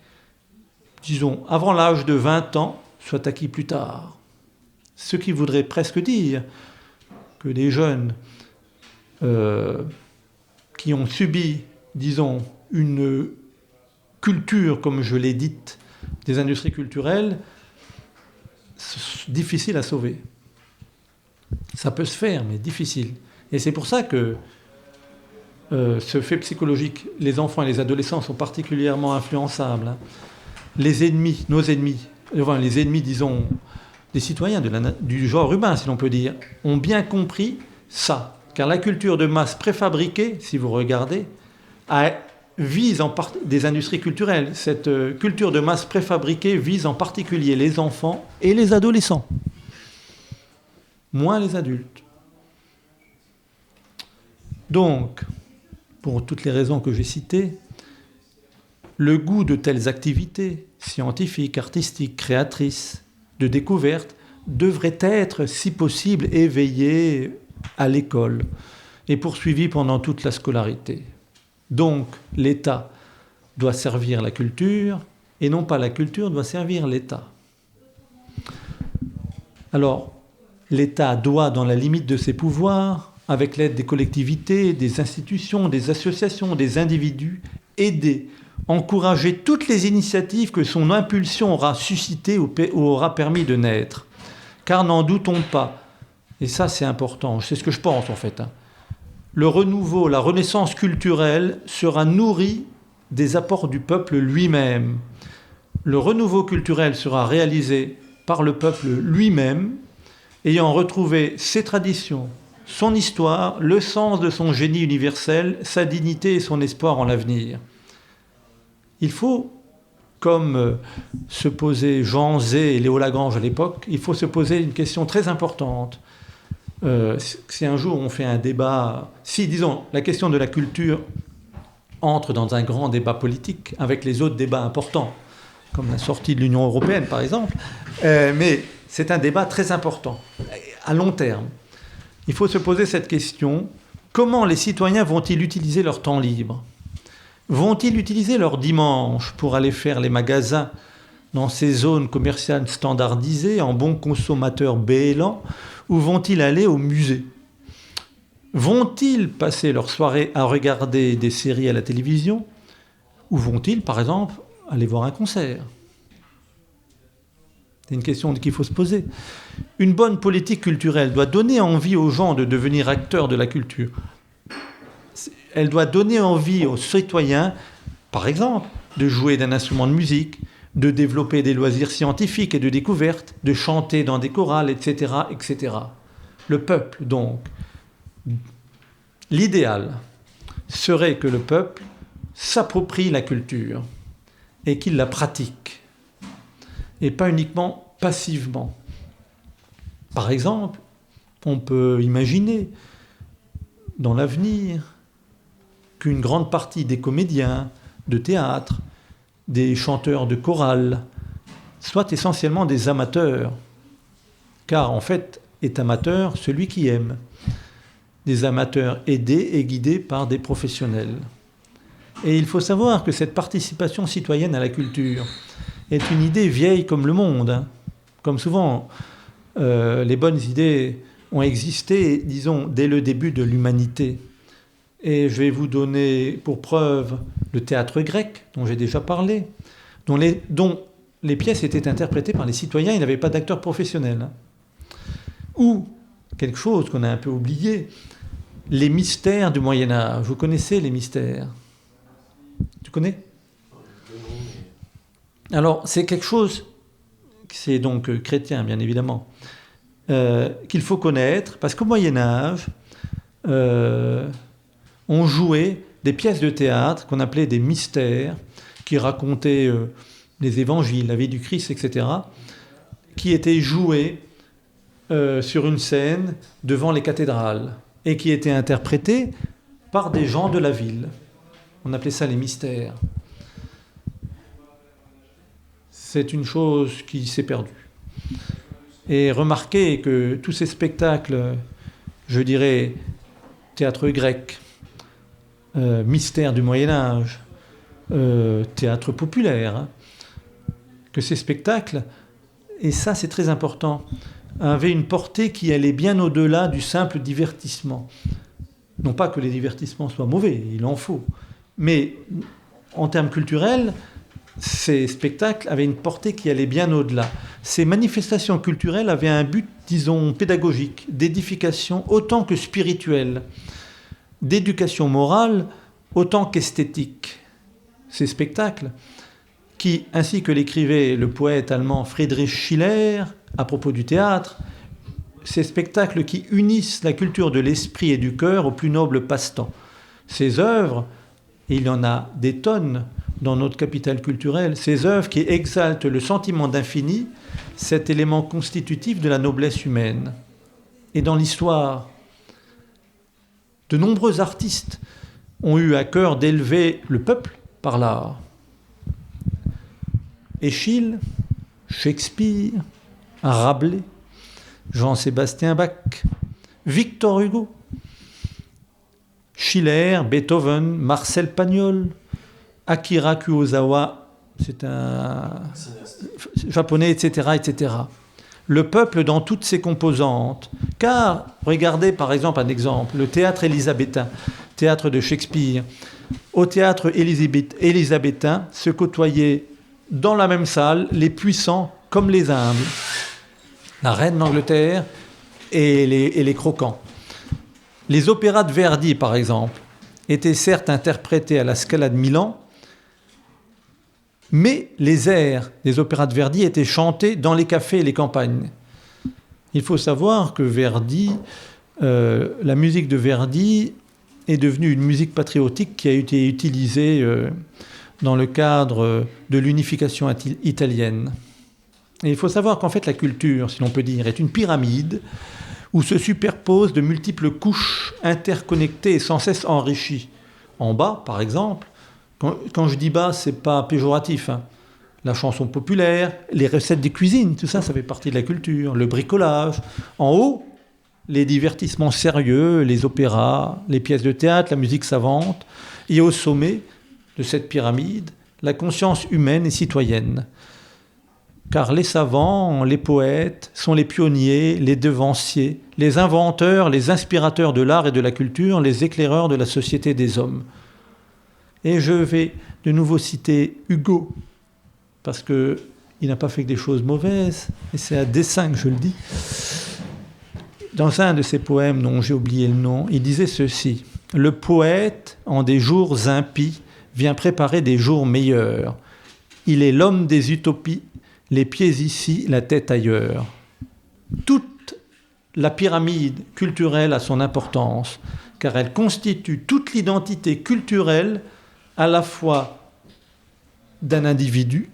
disons, avant l'âge de 20 ans, soit acquis plus tard. Ce qui voudrait presque dire que des jeunes qui ont subi, disons, une culture, comme je l'ai dite, des industries culturelles, difficile à sauver. Ça peut se faire, mais difficile. Et c'est pour ça que ce fait psychologique, les enfants et les adolescents sont particulièrement influençables. Hein. Les ennemis, nos ennemis, enfin les ennemis, disons, des citoyens du genre humain, si l'on peut dire, ont bien compris ça. Car la culture de masse préfabriquée, si vous regardez, vise des industries culturelles. Cette culture de masse préfabriquée vise en particulier les enfants et les adolescents, moins les adultes. Donc, pour toutes les raisons que j'ai citées, le goût de telles activités scientifiques, artistiques, créatrices, de découverte, devrait être, si possible, éveillé à l'école et poursuivi pendant toute la scolarité. Donc, l'État doit servir la culture, et non pas la culture doit servir l'État. Alors, l'État doit, dans la limite de ses pouvoirs, avec l'aide des collectivités, des institutions, des associations, des individus, aider, encourager toutes les initiatives que son impulsion aura suscitées ou aura permis de naître. Car n'en doutons pas, et ça c'est important, c'est ce que je pense en fait, le renouveau, la renaissance culturelle sera nourrie des apports du peuple lui-même. Le renouveau culturel sera réalisé par le peuple lui-même, ayant retrouvé ses traditions, son histoire, le sens de son génie universel, sa dignité et son espoir en l'avenir. Il faut, comme se posaient Jean Zay et Léo Lagrange à l'époque, il faut se poser une question très importante. Si un jour on fait un débat, si, disons, la question de la culture entre dans un grand débat politique avec les autres débats importants, comme la sortie de l'Union européenne par exemple, mais c'est un débat très important, à long terme. Il faut se poser cette question, comment les citoyens vont-ils utiliser leur temps libre ? Vont-ils utiliser leur dimanche pour aller faire les magasins dans ces zones commerciales standardisées, en bons consommateurs béélants, ou vont-ils aller au musée ? Vont-ils passer leur soirée à regarder des séries à la télévision ? Ou vont-ils, par exemple, aller voir un concert ? C'est une question qu'il faut se poser. Une bonne politique culturelle doit donner envie aux gens de devenir acteurs de la culture. Elle doit donner envie aux citoyens, par exemple, de jouer d'un instrument de musique, de développer des loisirs scientifiques et de découverte, de chanter dans des chorales, etc., etc. Le peuple, donc. L'idéal serait que le peuple s'approprie la culture et qu'il la pratique, et pas uniquement passivement. Par exemple, on peut imaginer dans l'avenir qu'une grande partie des comédiens de théâtre, des chanteurs de chorale, soient essentiellement des amateurs, car en fait, est amateur celui qui aime. Des amateurs aidés et guidés par des professionnels. Et il faut savoir que cette participation citoyenne à la culture est une idée vieille comme le monde. Comme souvent, les bonnes idées ont existé, disons, dès le début de l'humanité. Et je vais vous donner pour preuve le théâtre grec, dont j'ai déjà parlé, dont les pièces étaient interprétées par les citoyens, il n'y avait pas d'acteurs professionnels. Ou, quelque chose qu'on a un peu oublié, les mystères du Moyen-Âge. Vous connaissez les mystères ? Tu connais ? Alors, c'est quelque chose, c'est donc chrétien, bien évidemment, qu'il faut connaître, parce qu'au Moyen-Âge, on jouait des pièces de théâtre qu'on appelait des mystères, qui racontaient les évangiles, la vie du Christ, etc., qui étaient joués sur une scène devant les cathédrales, et qui étaient interprétés par des gens de la ville. On appelait ça les mystères. C'est une chose qui s'est perdue. Et remarquez que tous ces spectacles, je dirais, théâtre grec, mystère du Moyen-Âge, théâtre populaire, hein, que ces spectacles, et ça c'est très important, avaient une portée qui allait bien au-delà du simple divertissement. Non pas que les divertissements soient mauvais, il en faut, mais en termes culturels, ces spectacles avaient une portée qui allait bien au-delà. Ces manifestations culturelles avaient un but, disons, pédagogique, d'édification autant que spirituelle, d'éducation morale autant qu'esthétique. Ces spectacles qui, ainsi que l'écrivait le poète allemand Friedrich Schiller à propos du théâtre, ces spectacles qui unissent la culture de l'esprit et du cœur au plus noble passe-temps. Ces œuvres, et il y en a des tonnes dans notre capitale culturelle, ces œuvres qui exaltent le sentiment d'infini, cet élément constitutif de la noblesse humaine. Et dans l'histoire, de nombreux artistes ont eu à cœur d'élever le peuple par l'art. Eschyle, Shakespeare, Rabelais, Jean-Sébastien Bach, Victor Hugo, Schiller, Beethoven, Marcel Pagnol, Akira Kurosawa, c'est un japonais, etc., etc. Le peuple dans toutes ses composantes. Car, regardez par exemple un exemple, le théâtre élisabétain, théâtre de Shakespeare. Au théâtre élisabétain se côtoyaient dans la même salle les puissants comme les humbles. La reine d'Angleterre et les croquants. Les opéras de Verdi, par exemple, étaient certes interprétés à la Scala de Milan, mais les airs des opéras de Verdi étaient chantés dans les cafés et les campagnes. Il faut savoir que Verdi, la musique de Verdi est devenue une musique patriotique qui a été utilisée dans le cadre de l'unification italienne. Et il faut savoir qu'en fait la culture, si l'on peut dire, est une pyramide où se superposent de multiples couches interconnectées et sans cesse enrichies. En bas, par exemple, quand je dis bas, c'est pas péjoratif, hein. La chanson populaire, les recettes des cuisines, tout ça, ça fait partie de la culture, le bricolage. En haut, les divertissements sérieux, les opéras, les pièces de théâtre, la musique savante. Et au sommet de cette pyramide, la conscience humaine et citoyenne. Car les savants, les poètes, sont les pionniers, les devanciers, les inventeurs, les inspirateurs de l'art et de la culture, les éclaireurs de la société des hommes. Et je vais de nouveau citer Hugo, parce qu'il n'a pas fait que des choses mauvaises, et c'est à dessein que je le dis. Dans un de ses poèmes dont j'ai oublié le nom, il disait ceci: « Le poète, en des jours impies, vient préparer des jours meilleurs. Il est l'homme des utopies, les pieds ici, la tête ailleurs. » Toute la pyramide culturelle a son importance, car elle constitue toute l'identité culturelle à la fois d'un individu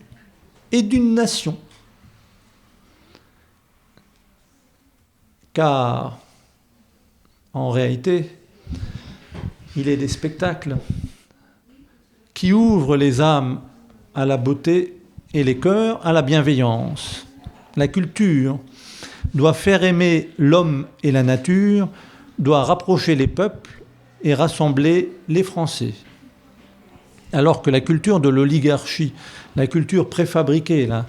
et d'une nation. Car, en réalité, il est des spectacles qui ouvrent les âmes à la beauté et les cœurs à la bienveillance. La culture doit faire aimer l'homme et la nature, doit rapprocher les peuples et rassembler les Français. Alors que la culture de l'oligarchie, la culture préfabriquée, là,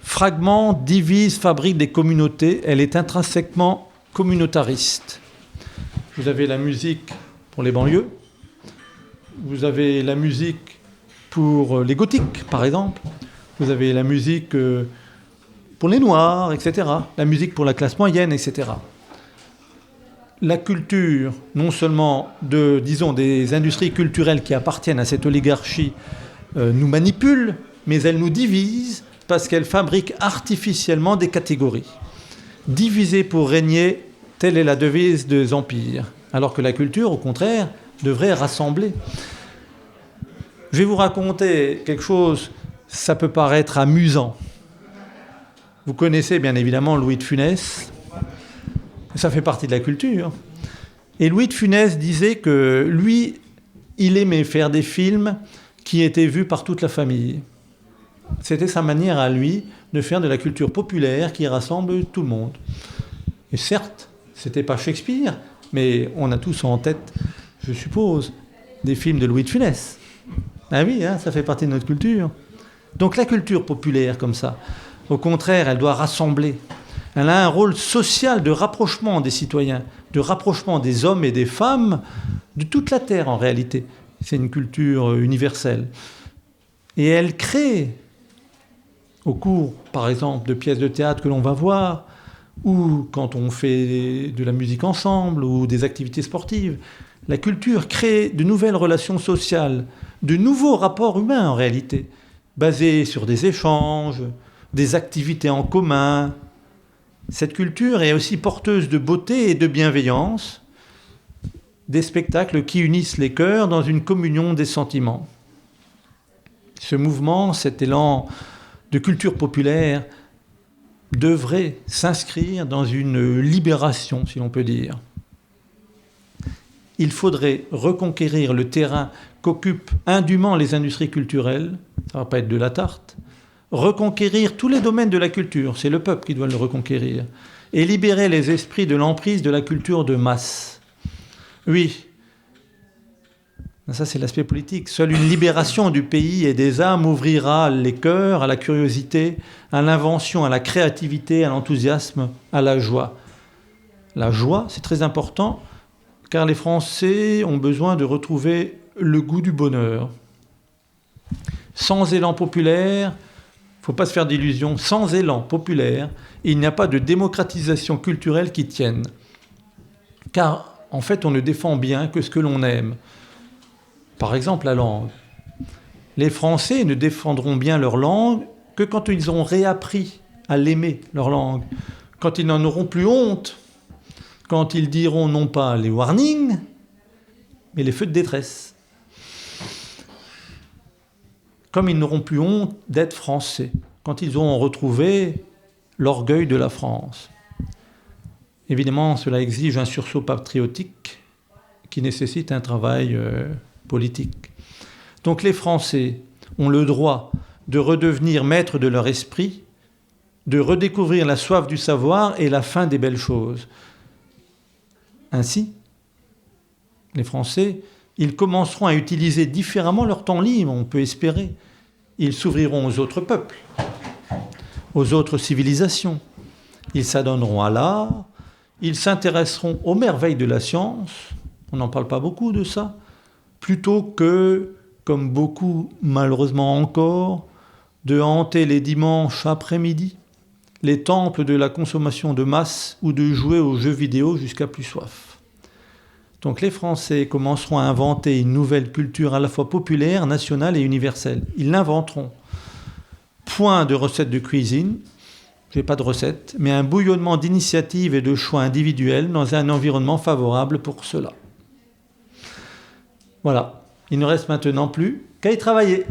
fragmente, divise, fabrique des communautés, elle est intrinsèquement communautariste. Vous avez la musique pour les banlieues, vous avez la musique pour les gothiques, par exemple, vous avez la musique pour les noirs, etc., la musique pour la classe moyenne, etc. La culture, non seulement des industries culturelles qui appartiennent à cette oligarchie, nous manipule, mais elle nous divise parce qu'elle fabrique artificiellement des catégories. Diviser pour régner, telle est la devise des empires. Alors que la culture, au contraire, devrait rassembler. Je vais vous raconter quelque chose, ça peut paraître amusant. Vous connaissez bien évidemment Louis de Funès. Ça fait partie de la culture. Et Louis de Funès disait que lui, il aimait faire des films qui étaient vus par toute la famille. C'était sa manière à lui de faire de la culture populaire qui rassemble tout le monde. Et certes, c'était pas Shakespeare, mais on a tous en tête, je suppose, des films de Louis de Funès. Ah oui, hein, ça fait partie de notre culture. Donc la culture populaire comme ça, au contraire, elle doit rassembler. Elle a un rôle social de rapprochement des citoyens, de rapprochement des hommes et des femmes de toute la Terre en réalité. C'est une culture universelle. Et elle crée, au cours, par exemple, de pièces de théâtre que l'on va voir, ou quand on fait de la musique ensemble, ou des activités sportives, la culture crée de nouvelles relations sociales, de nouveaux rapports humains en réalité, basés sur des échanges, des activités en commun. Cette culture est aussi porteuse de beauté et de bienveillance, des spectacles qui unissent les cœurs dans une communion des sentiments. Ce mouvement, cet élan de culture populaire, devrait s'inscrire dans une libération, si l'on peut dire. Il faudrait reconquérir le terrain qu'occupent indûment les industries culturelles, ça ne va pas être de la tarte, reconquérir tous les domaines de la culture, c'est le peuple qui doit le reconquérir, et libérer les esprits de l'emprise de la culture de masse. Oui, ça c'est l'aspect politique. Seule une libération du pays et des âmes ouvrira les cœurs à la curiosité, à l'invention, à la créativité, à l'enthousiasme, à la joie. La joie, c'est très important, car les Français ont besoin de retrouver le goût du bonheur. Sans élan populaire, il ne faut pas se faire d'illusions, sans élan populaire, il n'y a pas de démocratisation culturelle qui tienne. Car, en fait, on ne défend bien que ce que l'on aime. Par exemple, la langue. Les Français ne défendront bien leur langue que quand ils auront réappris à l'aimer, leur langue. Quand ils n'en auront plus honte. Quand ils diront non pas les warnings, mais les feux de détresse. Comme ils n'auront plus honte d'être français. Quand ils auront retrouvé l'orgueil de la France. Évidemment, cela exige un sursaut patriotique qui nécessite un travail politique. Donc les Français ont le droit de redevenir maîtres de leur esprit, de redécouvrir la soif du savoir et la faim des belles choses. Ainsi, les Français, ils commenceront à utiliser différemment leur temps libre, on peut espérer. Ils s'ouvriront aux autres peuples, aux autres civilisations. Ils s'adonneront à l'art, ils s'intéresseront aux merveilles de la science, on n'en parle pas beaucoup de ça, plutôt que comme beaucoup malheureusement encore, de hanter les dimanches après-midi les temples de la consommation de masse ou de jouer aux jeux vidéo jusqu'à plus soif. Donc les Français commenceront à inventer une nouvelle culture à la fois populaire, nationale et universelle. Ils l'inventeront. Point de recette de cuisine, je n'ai pas de recette, mais un bouillonnement d'initiatives et de choix individuels dans un environnement favorable pour cela. Voilà, il ne reste maintenant plus qu'à y travailler.